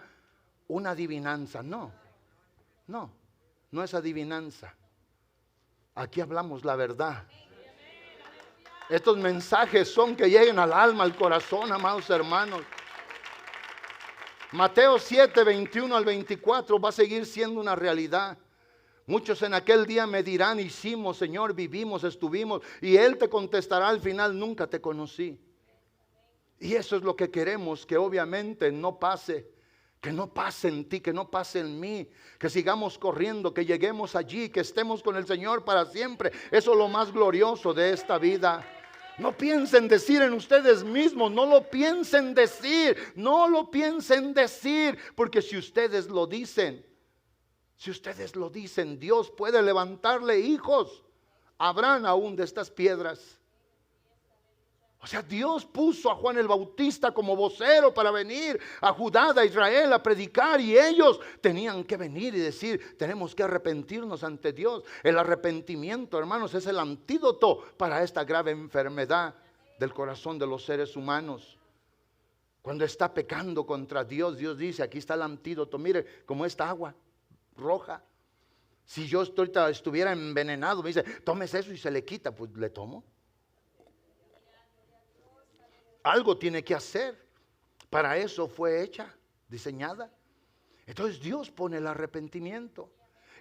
adivinanza. No es adivinanza. Aquí hablamos la verdad. Estos mensajes son que lleguen al alma, al corazón, amados hermanos. Mateo 7, 21 al 24 va a seguir siendo una realidad. Muchos en aquel día me dirán: hicimos, Señor, vivimos, estuvimos. Y Él te contestará al final: nunca te conocí. Y eso es lo que queremos, que obviamente no pase. Que no pase en ti, que no pase en mí. Que sigamos corriendo, que lleguemos allí, que estemos con el Señor para siempre. Eso es lo más glorioso de esta vida. No piensen decir en ustedes mismos, no lo piensen decir, porque si ustedes lo dicen, Dios puede levantarle hijos a Abraham aún de estas piedras. O sea, Dios puso a Juan el Bautista como vocero para venir a Judá, a Israel, a predicar. Y ellos tenían que venir y decir: tenemos que arrepentirnos ante Dios. El arrepentimiento, hermanos, es el antídoto para esta grave enfermedad del corazón de los seres humanos. Cuando está pecando contra Dios, Dios dice: aquí está el antídoto. Mire, como esta agua roja. Si yo estuviera envenenado, me dice: tómese eso y se le quita. Pues le tomo. Algo tiene que hacer. Para eso fue hecha, diseñada. Entonces Dios pone el arrepentimiento.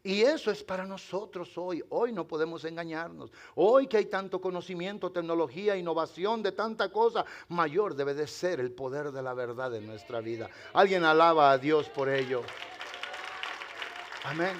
Y eso es para nosotros hoy. Hoy no podemos engañarnos. Hoy que hay tanto conocimiento, tecnología, innovación, de tanta cosa, mayor debe de ser el poder de la verdad en nuestra vida. Alguien alaba a Dios por ello. Amén.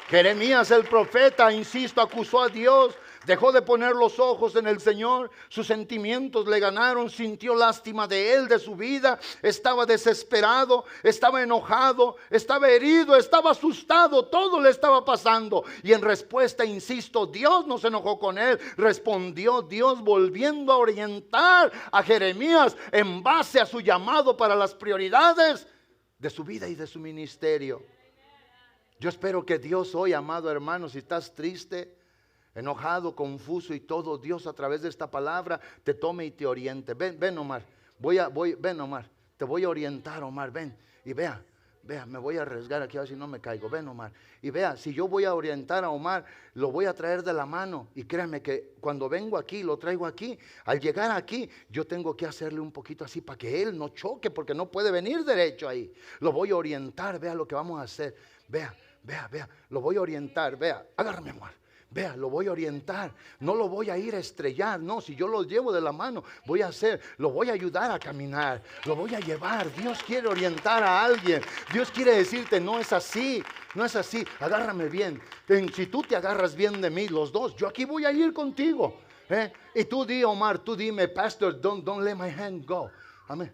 Jeremías el profeta, insisto, acusó a Dios. Dejó de poner los ojos en el Señor. Sus sentimientos le ganaron. Sintió lástima de él, de su vida. Estaba desesperado, estaba enojado, estaba herido, estaba asustado. Todo le estaba pasando. Y en respuesta, insisto, Dios no se enojó con él. Respondió Dios volviendo a orientar a Jeremías en base a su llamado para las prioridades de su vida y de su ministerio. Yo espero que Dios hoy, amado hermano, si estás triste, enojado, confuso y todo, Dios a través de esta palabra te tome y te oriente. Ven Omar, ven Omar, te voy a orientar, Omar, ven y vea, me voy a arriesgar aquí a ver si no me caigo. Ven Omar, y vea, si yo voy a orientar a Omar, lo voy a traer de la mano, y créanme que cuando vengo aquí, lo traigo aquí. Al llegar aquí, yo tengo que hacerle un poquito así para que él no choque, porque no puede venir derecho ahí. Lo voy a orientar, vea lo que vamos a hacer. Vea, lo voy a orientar, vea, agárrame, Omar. Vea, lo voy a orientar, no lo voy a ir a estrellar, no, si yo lo llevo de la mano, lo voy a ayudar a caminar, lo voy a llevar. Dios quiere orientar a alguien, Dios quiere decirte: no es así, agárrame bien. Si tú te agarras bien de mí, los dos, yo aquí voy a ir contigo. Y tú di, Omar, tú dime: Pastor, don't let my hand go. Amén.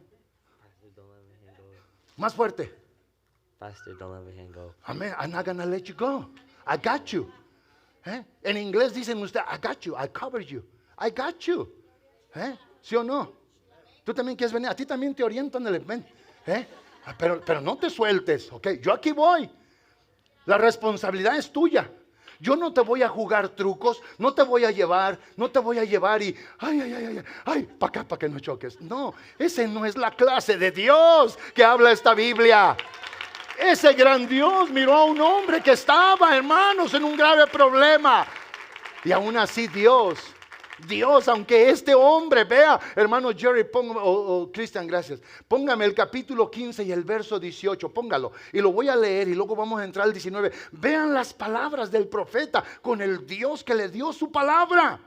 Más fuerte. Pastor, don't let my hand go. Amén. I'm not gonna let you go. I got you. En inglés dicen usted: I got you, I covered you, I got you. ¿Sí o no? Tú también quieres venir, a ti también te orientan el evento. Pero no te sueltes, ok. Yo aquí voy. La responsabilidad es tuya. Yo no te voy a jugar trucos, no te voy a llevar y ay, para acá, para que no choques. No, ese no es la clase de Dios que habla esta Biblia. Ese gran Dios miró a un hombre que estaba, hermanos, en un grave problema. Y aún así Dios, aunque este hombre, vea, hermano Jerry, Cristian, gracias. Póngame el capítulo 15 y el verso 18, póngalo. Y lo voy a leer y luego vamos a entrar al 19. Vean las palabras del profeta con el Dios que le dio su palabra.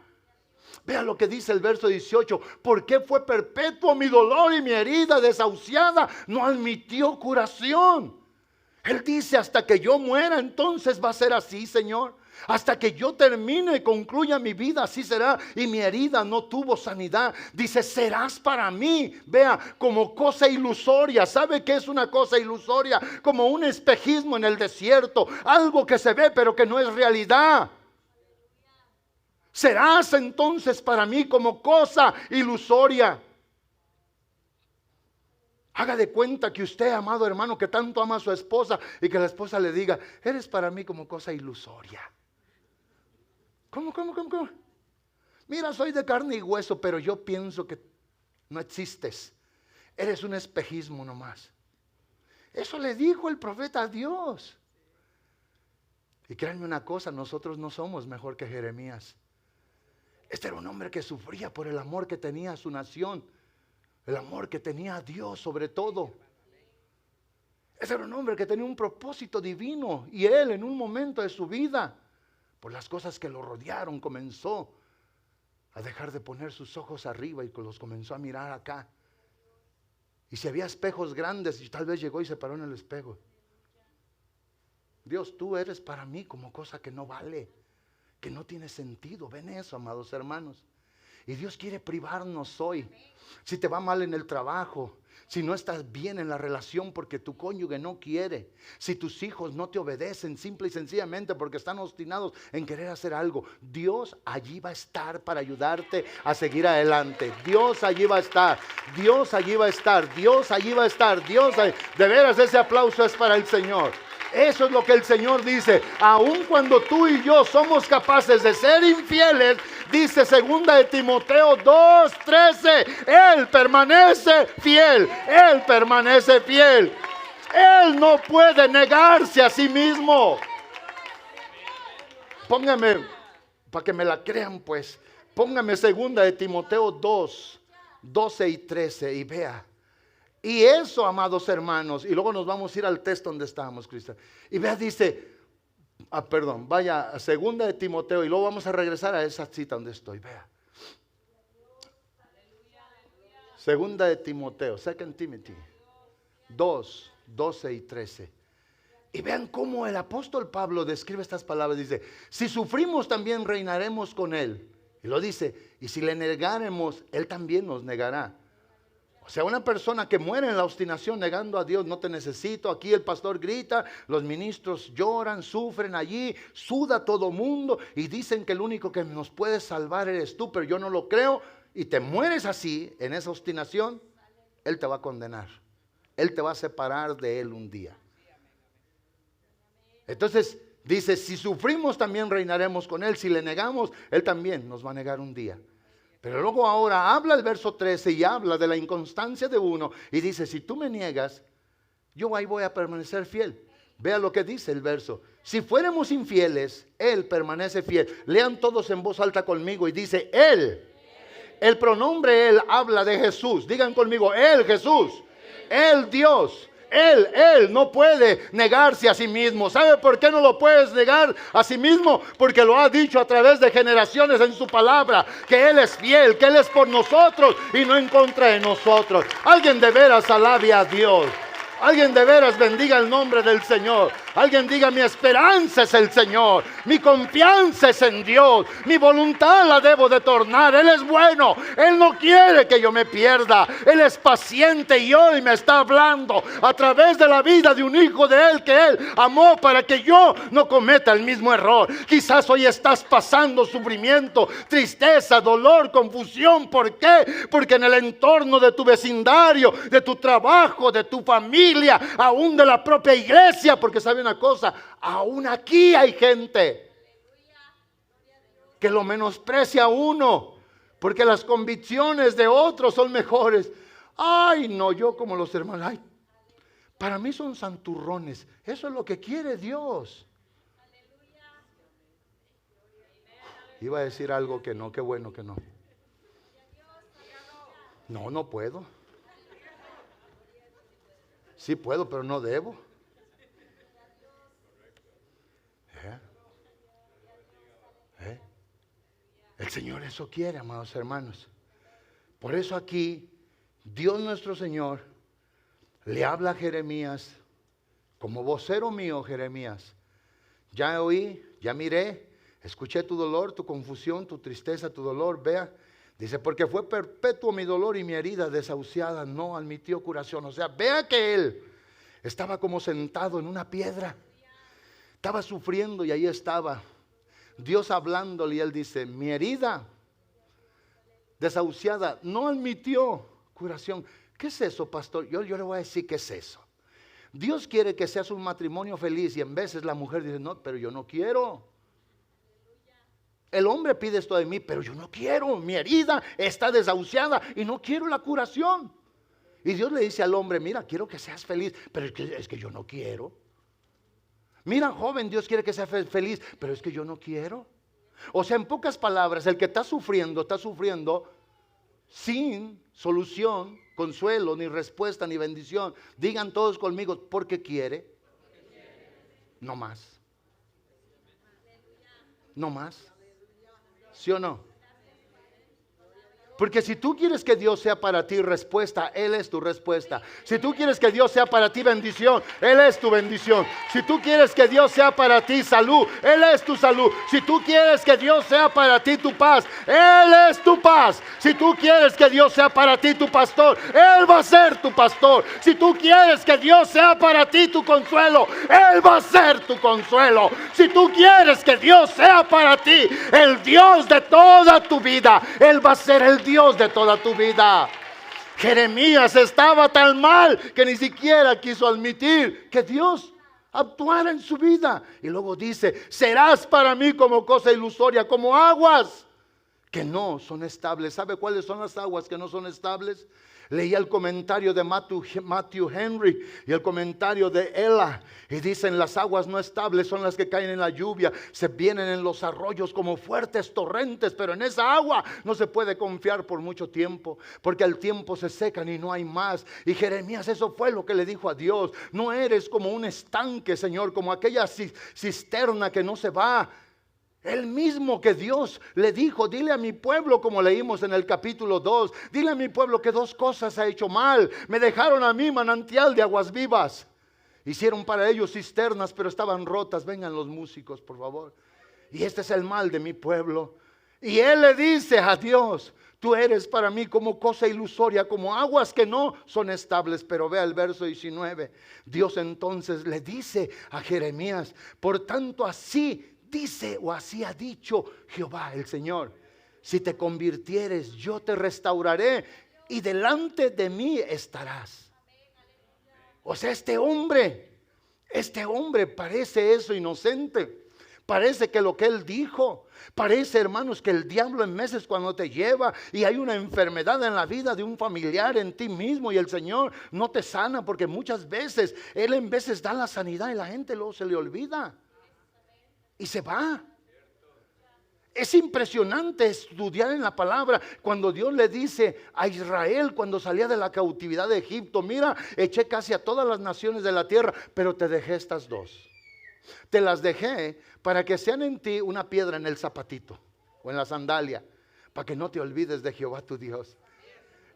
Vean lo que dice el verso 18. ¿Por qué fue perpetuo mi dolor y mi herida desahuciada no admitió curación? Él dice, hasta que yo muera, entonces va a ser así, Señor. Hasta que yo termine y concluya mi vida, así será. Y mi herida no tuvo sanidad. Dice, serás para mí, vea, como cosa ilusoria. ¿Sabe qué es una cosa ilusoria? Como un espejismo en el desierto. Algo que se ve pero que no es realidad. Serás entonces para mí como cosa ilusoria. Haga de cuenta que usted, amado hermano, que tanto ama a su esposa y que la esposa le diga, eres para mí como cosa ilusoria. ¿Cómo? Mira, soy de carne y hueso, pero yo pienso que no existes. Eres un espejismo nomás. Eso le dijo el profeta a Dios. Y créanme una cosa, nosotros no somos mejor que Jeremías. Este era un hombre que sufría por el amor que tenía a su nación. El amor que tenía a Dios sobre todo. Ese era un hombre que tenía un propósito divino. Y él en un momento de su vida, por las cosas que lo rodearon, comenzó a dejar de poner sus ojos arriba y los comenzó a mirar acá. Y si había espejos grandes, y tal vez llegó y se paró en el espejo. Dios, tú eres para mí como cosa que no vale, que no tiene sentido. Ven eso, amados hermanos. Y Dios quiere privarnos hoy. Si te va mal en el trabajo, si no estás bien en la relación porque tu cónyuge no quiere, si tus hijos no te obedecen simple y sencillamente porque están obstinados en querer hacer algo, Dios allí va a estar para ayudarte a seguir adelante. Dios allí va a estar, Dios allí va a estar, Dios allí va a estar, de veras ese aplauso es para el Señor. Eso es lo que el Señor dice. Aun cuando tú y yo somos capaces de ser infieles, dice 2 de Timoteo 2:13, Él permanece fiel. Él permanece fiel. Él no puede negarse a sí mismo. Póngame, para que me la crean pues, póngame 2 de Timoteo 2:12 y 13 y vea. Y eso, amados hermanos, y luego nos vamos a ir al texto donde estábamos, Cristian. Y vea, dice, vaya a 2 de Timoteo y luego vamos a regresar a esa cita donde estoy, vea. 2 de Timoteo, 2 Timothy 2:12 y 13. Y vean cómo el apóstol Pablo describe estas palabras, dice, si sufrimos también reinaremos con él. Y lo dice, y si le negáremos, él también nos negará. O sea, una persona que muere en la obstinación negando a Dios, no te necesito, aquí el pastor grita, los ministros lloran, sufren allí, suda todo mundo y dicen que el único que nos puede salvar eres tú, pero yo no lo creo, y te mueres así, en esa obstinación, Él te va a condenar, Él te va a separar de Él un día. Entonces dice, si sufrimos también reinaremos con Él, si le negamos, Él también nos va a negar un día. Pero luego ahora habla el verso 13 y habla de la inconstancia de uno y dice, si tú me niegas, yo ahí voy a permanecer fiel. Vea lo que dice el verso. Si fuéramos infieles, Él permanece fiel. Lean todos en voz alta conmigo y dice, Él. El pronombre Él habla de Jesús. Digan conmigo, Él, Jesús. Él, Dios. Él no puede negarse a sí mismo. ¿Sabe por qué no lo puedes negar a sí mismo? Porque lo ha dicho a través de generaciones en su palabra, que Él es fiel, que Él es por nosotros y no en contra de nosotros. Alguien de veras alabe a Dios. Alguien de veras bendiga el nombre del Señor. Alguien diga, mi esperanza es el Señor, mi confianza es en Dios, mi voluntad la debo de tornar. Él es bueno, Él no quiere que yo me pierda. Él es paciente y hoy me está hablando a través de la vida de un hijo de Él que Él amó para que yo no cometa el mismo error. Quizás hoy estás pasando sufrimiento, tristeza, dolor, confusión. ¿Por qué? Porque en el entorno de tu vecindario, de tu trabajo, de tu familia, aún de la propia iglesia, porque ¿sabe una cosa? Aún aquí hay gente que lo menosprecia a uno porque las convicciones de otros son mejores. Ay, no, yo como los hermanos, ay, Para mí son santurrones. Eso es lo que quiere Dios. Iba a decir algo que no, qué bueno que no. No, no puedo. Sí puedo, pero no debo. El Señor eso quiere, amados hermanos. Por eso aquí, Dios nuestro Señor le habla a Jeremías, como vocero mío, Jeremías. Ya oí, ya miré, escuché tu dolor, tu confusión, tu tristeza, tu dolor. Vea, dice, porque fue perpetuo mi dolor y mi herida desahuciada no admitió curación. O sea, vea que él estaba como sentado en una piedra. Estaba sufriendo y ahí estaba Dios hablándole y él dice, mi herida desahuciada no admitió curación. ¿Qué es eso, pastor? Yo le voy a decir qué es eso. Dios quiere que seas un matrimonio feliz y en veces la mujer dice, no, pero yo no quiero. El hombre pide esto de mí, pero yo no quiero. Mi herida está desahuciada y no quiero la curación. Y Dios le dice al hombre, mira, quiero que seas feliz, pero es que yo no quiero. Mira, joven, Dios quiere que seas feliz, pero es que yo no quiero. O sea, en pocas palabras, el que está sufriendo sin solución, consuelo, ni respuesta, ni bendición. Digan todos conmigo, porque quiere. No más. No más. ¿Sí o no? Porque si tú quieres que Dios sea para ti respuesta, Él es tu respuesta. Si tú quieres que Dios sea para ti bendición, Él es tu bendición. Si tú quieres que Dios sea para ti salud, Él es tu salud. Si tú quieres que Dios sea para ti tu paz, Él es tu paz. Si tú quieres que Dios sea para ti tu pastor, Él va a ser tu pastor. Si tú quieres que Dios sea para ti tu consuelo, Él va a ser tu consuelo. Si tú quieres que Dios sea para ti el Dios de toda tu vida, Él va a ser el Dios de toda tu vida. Jeremías estaba tan mal que ni siquiera quiso admitir que Dios actuara en su vida. Y luego dice, serás para mí como cosa ilusoria, como aguas que no son estables. ¿Sabe cuáles son las aguas que no son estables? Leía el comentario de Matthew Henry y el comentario de Ella, y dicen, las aguas no estables son las que caen en la lluvia, se vienen en los arroyos como fuertes torrentes, pero en esa agua no se puede confiar por mucho tiempo, porque al tiempo se secan y no hay más. Y Jeremías, eso fue lo que le dijo a Dios: no eres como un estanque, Señor, como aquella cisterna que no se va. El mismo que Dios le dijo, dile a mi pueblo, como leímos en el capítulo 2, dile a mi pueblo que dos cosas ha hecho mal. Me dejaron a mí manantial de aguas vivas. Hicieron para ellos cisternas, pero estaban rotas. Vengan los músicos, por favor. Y este es el mal de mi pueblo. Y él le dice a Dios, tú eres para mí como cosa ilusoria, como aguas que no son estables. Pero vea el verso 19. Dios entonces le dice a Jeremías, por tanto así dice o así ha dicho Jehová el Señor, si te convirtieres yo te restauraré y delante de mí estarás. O sea, este hombre parece eso inocente. Parece que lo que él dijo, parece, hermanos, que el diablo en meses cuando te lleva y hay una enfermedad en la vida de un familiar, en ti mismo, y el Señor no te sana, porque muchas veces Él en veces da la sanidad y la gente luego se le olvida y se va. Es impresionante estudiar en la palabra cuando Dios le dice a Israel cuando salía de la cautividad de Egipto, mira, eché casi a todas las naciones de la tierra, pero te dejé estas dos. Te las dejé para que sean en ti una piedra en el zapatito o en la sandalia, para que no te olvides de Jehová tu Dios.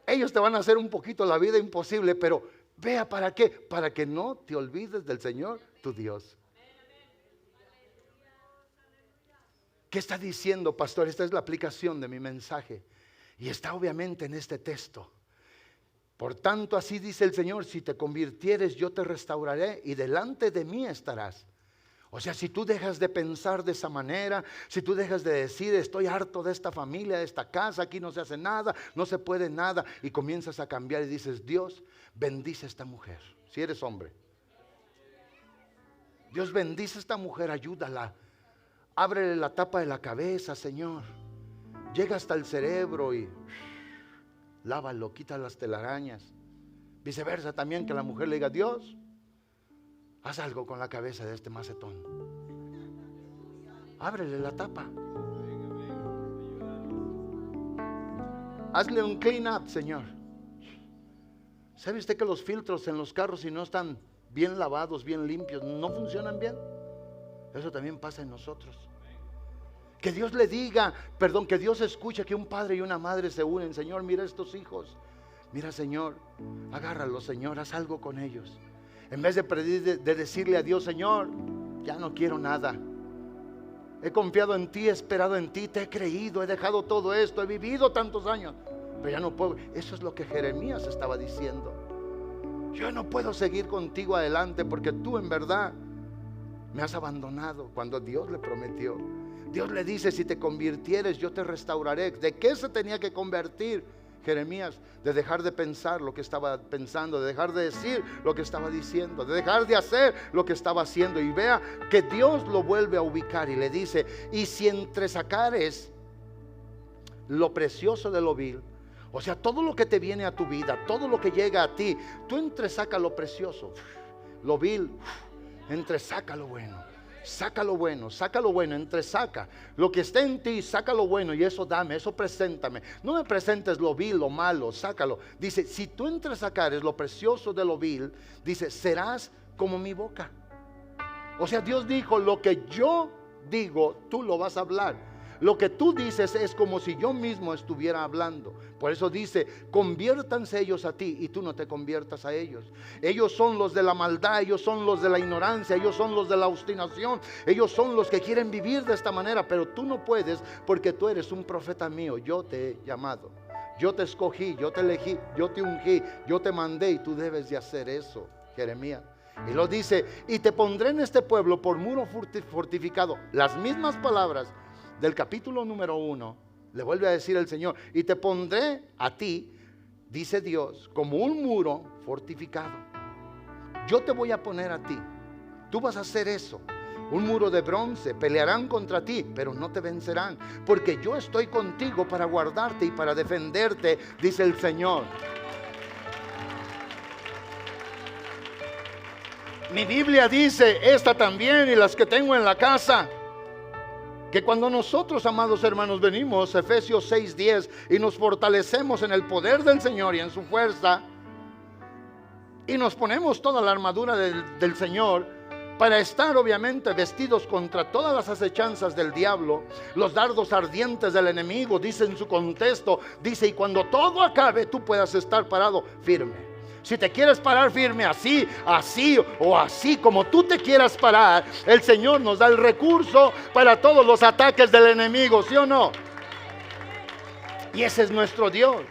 Ellos te van a hacer un poquito la vida imposible, pero vea para qué, para que no te olvides del Señor tu Dios. ¿Qué está diciendo, pastor? Esta es la aplicación de mi mensaje y está obviamente en este texto. Por tanto, así dice el Señor, si te convirtieres yo te restauraré y delante de mí estarás. O sea, si tú dejas de pensar de esa manera, si tú dejas de decir estoy harto de esta familia, de esta casa, aquí no se hace nada, no se puede nada, y comienzas a cambiar y dices, Dios bendice a esta mujer, si eres hombre. Dios bendice a esta mujer, ayúdala. Ábrele la tapa de la cabeza, Señor. Llega hasta el cerebro y lávalo, quita las telarañas. Viceversa también, que la mujer le diga, Dios, haz algo con la cabeza de este macetón. Ábrele la tapa. Hazle un clean up, Señor. ¿Sabe usted que los filtros en los carros, si no están bien lavados, bien limpios, no funcionan bien? Eso también pasa en nosotros. Que Dios le diga, perdón, que Dios escuche que un padre y una madre se unen. Señor, mira estos hijos. Mira, Señor, agárralos, Señor, haz algo con ellos. En vez de decirle a Dios, Señor, ya no quiero nada. He confiado en ti, he esperado en ti, te he creído, he dejado todo esto, he vivido tantos años, pero ya no puedo. Eso es lo que Jeremías estaba diciendo. Yo no puedo seguir contigo adelante porque tú en verdad me has abandonado, cuando Dios le prometió. Dios le dice, si te convirtieres yo te restauraré. ¿De qué se tenía que convertir Jeremías? De dejar de pensar lo que estaba pensando, de dejar de decir lo que estaba diciendo, de dejar de hacer lo que estaba haciendo. Y vea que Dios lo vuelve a ubicar y le dice, y si entresacares lo precioso de lo vil, o sea, todo lo que te viene a tu vida, todo lo que llega a ti, tú entresaca lo precioso, lo vil, entresaca lo bueno. Saca lo bueno, entresaca lo que esté en ti, saca lo bueno y eso dame, eso preséntame. No me presentes lo vil, lo malo, sácalo. Dice, si tú entresacares lo precioso de lo vil, dice, serás como mi boca. O sea, Dios dijo, lo que yo digo, tú lo vas a hablar. Lo que tú dices es como si yo mismo estuviera hablando. Por eso dice, conviértanse ellos a ti y tú no te conviertas a ellos. Ellos son los de la maldad, ellos son los de la ignorancia, ellos son los de la obstinación, ellos son los que quieren vivir de esta manera, pero tú no puedes porque tú eres un profeta mío. Yo te he llamado, yo te escogí, yo te elegí, yo te ungí, yo te mandé y tú debes de hacer eso, Jeremías. Y lo dice, y te pondré en este pueblo por muro fortificado. Las mismas palabras del capítulo número 1, le vuelve a decir el Señor, y te pondré a ti, dice Dios, como un muro fortificado. Yo te voy a poner a ti, tú vas a hacer eso, un muro de bronce, pelearán contra ti, pero no te vencerán, porque yo estoy contigo para guardarte y para defenderte, dice el Señor. Mi Biblia dice, esta también y las que tengo en la casa, que cuando nosotros, amados hermanos, venimos, Efesios 6:10, y nos fortalecemos en el poder del Señor y en su fuerza, y nos ponemos toda la armadura del Señor, para estar obviamente vestidos contra todas las acechanzas del diablo, los dardos ardientes del enemigo, dice en su contexto, dice, y cuando todo acabe, tú puedas estar parado firme. Si te quieres parar firme así, así o así como tú te quieras parar, el Señor nos da el recurso para todos los ataques del enemigo, ¿sí o no? Y ese es nuestro Dios.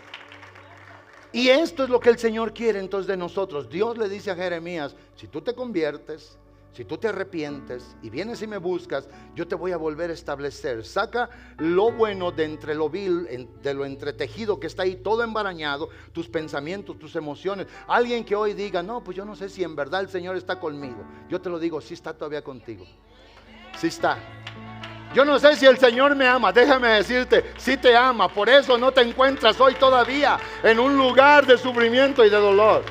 Y esto es lo que el Señor quiere entonces de nosotros. Dios le dice a Jeremías, si tú te conviertes, si tú te arrepientes y vienes y me buscas, yo te voy a volver a establecer. Saca lo bueno de entre lo vil, de lo entretejido que está ahí todo embarañado, tus pensamientos, tus emociones. Alguien que hoy diga, no, pues yo no sé si en verdad el Señor está conmigo. Yo te lo digo, sí está todavía contigo. Sí está. Yo no sé si el Señor me ama, déjame decirte, sí te ama. Por eso no te encuentras hoy todavía en un lugar de sufrimiento y de dolor.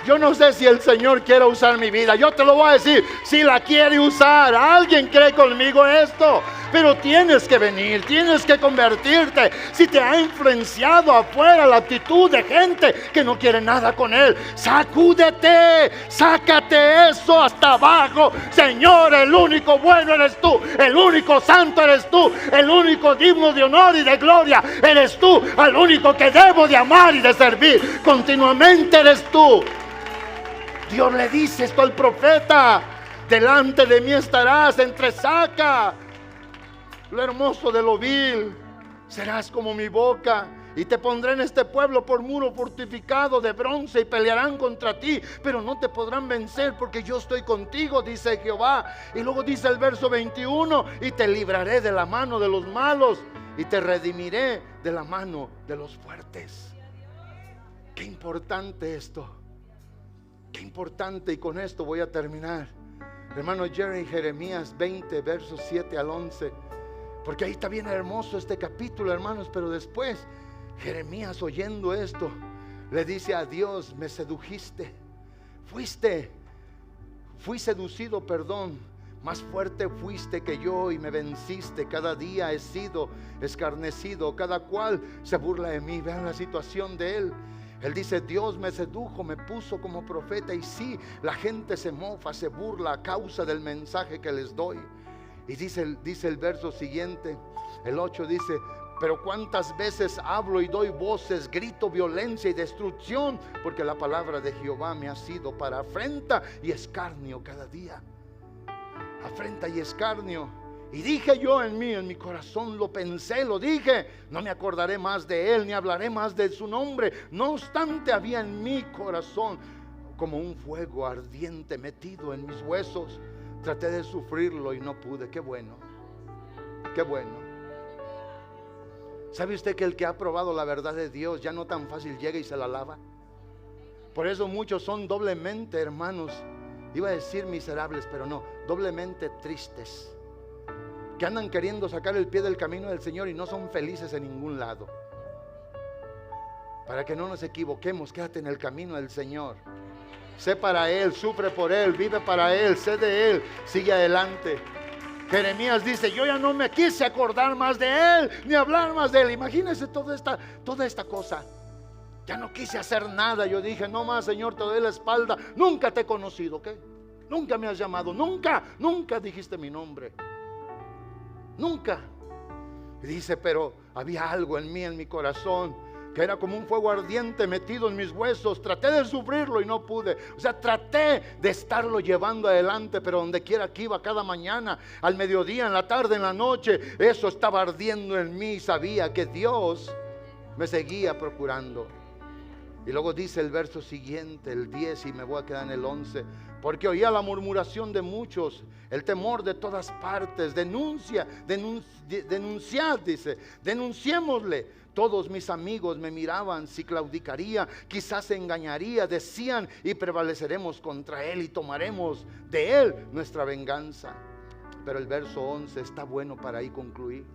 Yo no sé si el Señor quiere usar mi vida. Yo te lo voy a decir, si la quiere usar. Alguien cree conmigo esto. Pero tienes que venir, tienes que convertirte. Si te ha influenciado afuera la actitud de gente que no quiere nada con Él, sacúdete, sácate eso hasta abajo. Señor, el único bueno eres tú, el único santo eres tú, el único digno de honor y de gloria eres tú, al único que debo de amar y de servir continuamente eres tú. Dios le dice esto al profeta, delante de mí estarás, entresaca lo hermoso de lo vil, serás como mi boca, y te pondré en este pueblo por muro fortificado de bronce, y pelearán contra ti, pero no te podrán vencer, porque yo estoy contigo, dice Jehová. Y luego dice el verso 21, y te libraré de la mano de los malos, y te redimiré de la mano de los fuertes. Qué importante esto. Qué importante, y con esto voy a terminar. Hermano Jerry, Jeremías 20, versos 7 al 11. Porque ahí está bien hermoso este capítulo, hermanos. Pero después, Jeremías, oyendo esto, le dice a Dios, me sedujiste. Fui seducido, perdón, más fuerte fuiste que yo y me venciste. Cada día he sido escarnecido, cada cual se burla de mí. Vean la situación de él. Él dice: Dios me sedujo, me puso como profeta. Y sí, la gente se mofa, se burla a causa del mensaje que les doy. Y dice el verso siguiente, el 8 dice: pero cuántas veces hablo y doy voces, grito violencia y destrucción, porque la palabra de Jehová me ha sido para afrenta y escarnio cada día. Afrenta y escarnio. Y dije yo en mi corazón, lo pensé, lo dije: no me acordaré más de él, ni hablaré más de su nombre. No obstante, había en mi corazón como un fuego ardiente metido en mis huesos. Traté de sufrirlo y no pude. Qué bueno, qué bueno. ¿Sabe usted que el que ha probado la verdad de Dios ya no tan fácil llega y se la lava? Por eso muchos son doblemente, hermanos, iba a decir miserables, pero no, doblemente tristes, que andan queriendo sacar el pie del camino del Señor y no son felices en ningún lado. Para que no nos equivoquemos, quédate en el camino del Señor. Sé para Él, sufre por Él, vive para Él, sé de Él, sigue adelante. Jeremías dice: yo ya no me quise acordar más de él, ni hablar más de él. Imagínense toda esta cosa. Ya no quise hacer nada. Yo dije: no más, Señor, te doy la espalda. Nunca te he conocido, ¿qué? Nunca me has llamado, nunca dijiste mi nombre. Nunca. Y dice: pero había algo en mí, en mi corazón, que era como un fuego ardiente metido en mis huesos. Traté de sufrirlo y no pude. O sea, traté de estarlo llevando adelante, pero donde quiera que iba, cada mañana, al mediodía, en la tarde, en la noche, eso estaba ardiendo en mí. Sabía que Dios me seguía procurando. Y luego dice el verso siguiente, el 10, y me voy a quedar en el 11: porque oía la murmuración de muchos, el temor de todas partes. Denunciad, dice, denunciémosle. Todos mis amigos me miraban si claudicaría, quizás se engañaría. Decían: y prevaleceremos contra él y tomaremos de él nuestra venganza. Pero el verso 11 está bueno para ahí concluir.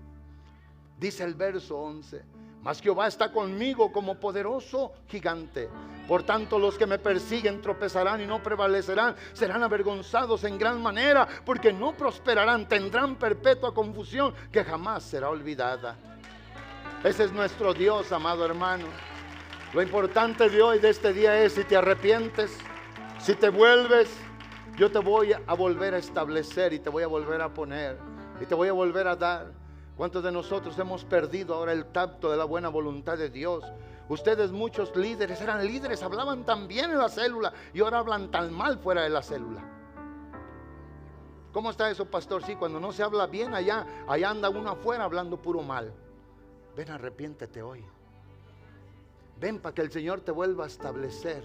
Dice el verso 11: mas Jehová está conmigo como poderoso gigante. Por tanto, los que me persiguen tropezarán y no prevalecerán. Serán avergonzados en gran manera, porque no prosperarán. Tendrán perpetua confusión que jamás será olvidada. Ese es nuestro Dios, amado hermano. Lo importante de hoy, de este día, es: si te arrepientes, si te vuelves, yo te voy a volver a establecer y te voy a volver a poner y te voy a volver a dar. ¿Cuántos de nosotros hemos perdido ahora el tacto de la buena voluntad de Dios? Ustedes, muchos líderes, eran líderes, hablaban tan bien en la célula y ahora hablan tan mal fuera de la célula. ¿Cómo está eso, pastor? Sí, cuando no se habla bien allá anda uno afuera hablando puro mal. Ven, arrepiéntete hoy. Ven para que el Señor te vuelva a establecer.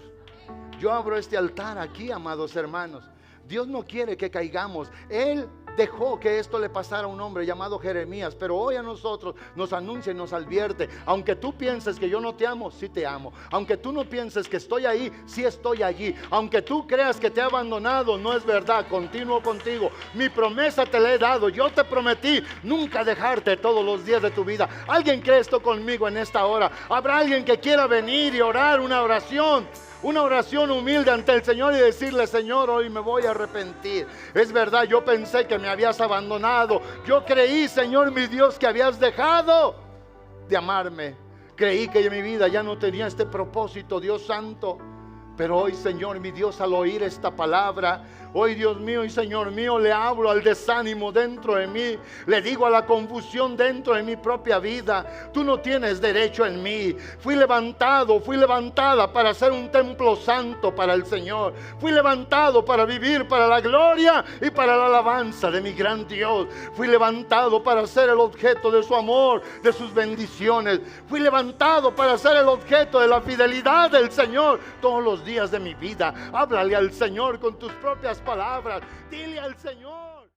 Yo abro este altar aquí, amados hermanos. Dios no quiere que caigamos. Él dejó que esto le pasara a un hombre llamado Jeremías, pero hoy a nosotros nos anuncia y nos advierte: aunque tú pienses que yo no te amo, sí te amo. Aunque tú no pienses que estoy ahí, sí estoy allí. Aunque tú creas que te he abandonado, no es verdad. Continúo contigo. Mi promesa te la he dado. Yo te prometí nunca dejarte todos los días de tu vida. ¿Alguien cree esto conmigo en esta hora? ¿Habrá alguien que quiera venir y orar una oración humilde ante el Señor y decirle: Señor, hoy me voy a arrepentir? Es verdad, yo pensé que me habías abandonado. Yo creí, Señor mi Dios, que habías dejado de amarme. Creí que mi vida ya no tenía este propósito, Dios santo. Pero hoy, Señor mi Dios, al oír esta palabra, hoy, Dios mío y Señor mío, le hablo al desánimo dentro de mí. Le digo a la confusión dentro de mi propia vida: tú no tienes derecho en mí. Fui levantada para ser un templo santo para el Señor. Fui levantado para vivir para la gloria y para la alabanza de mi gran Dios. Fui levantado para ser el objeto de su amor, de sus bendiciones. Fui levantado para ser el objeto de la fidelidad del Señor todos los días de mi vida. Háblale al Señor con tus propias palabras. Dile al Señor.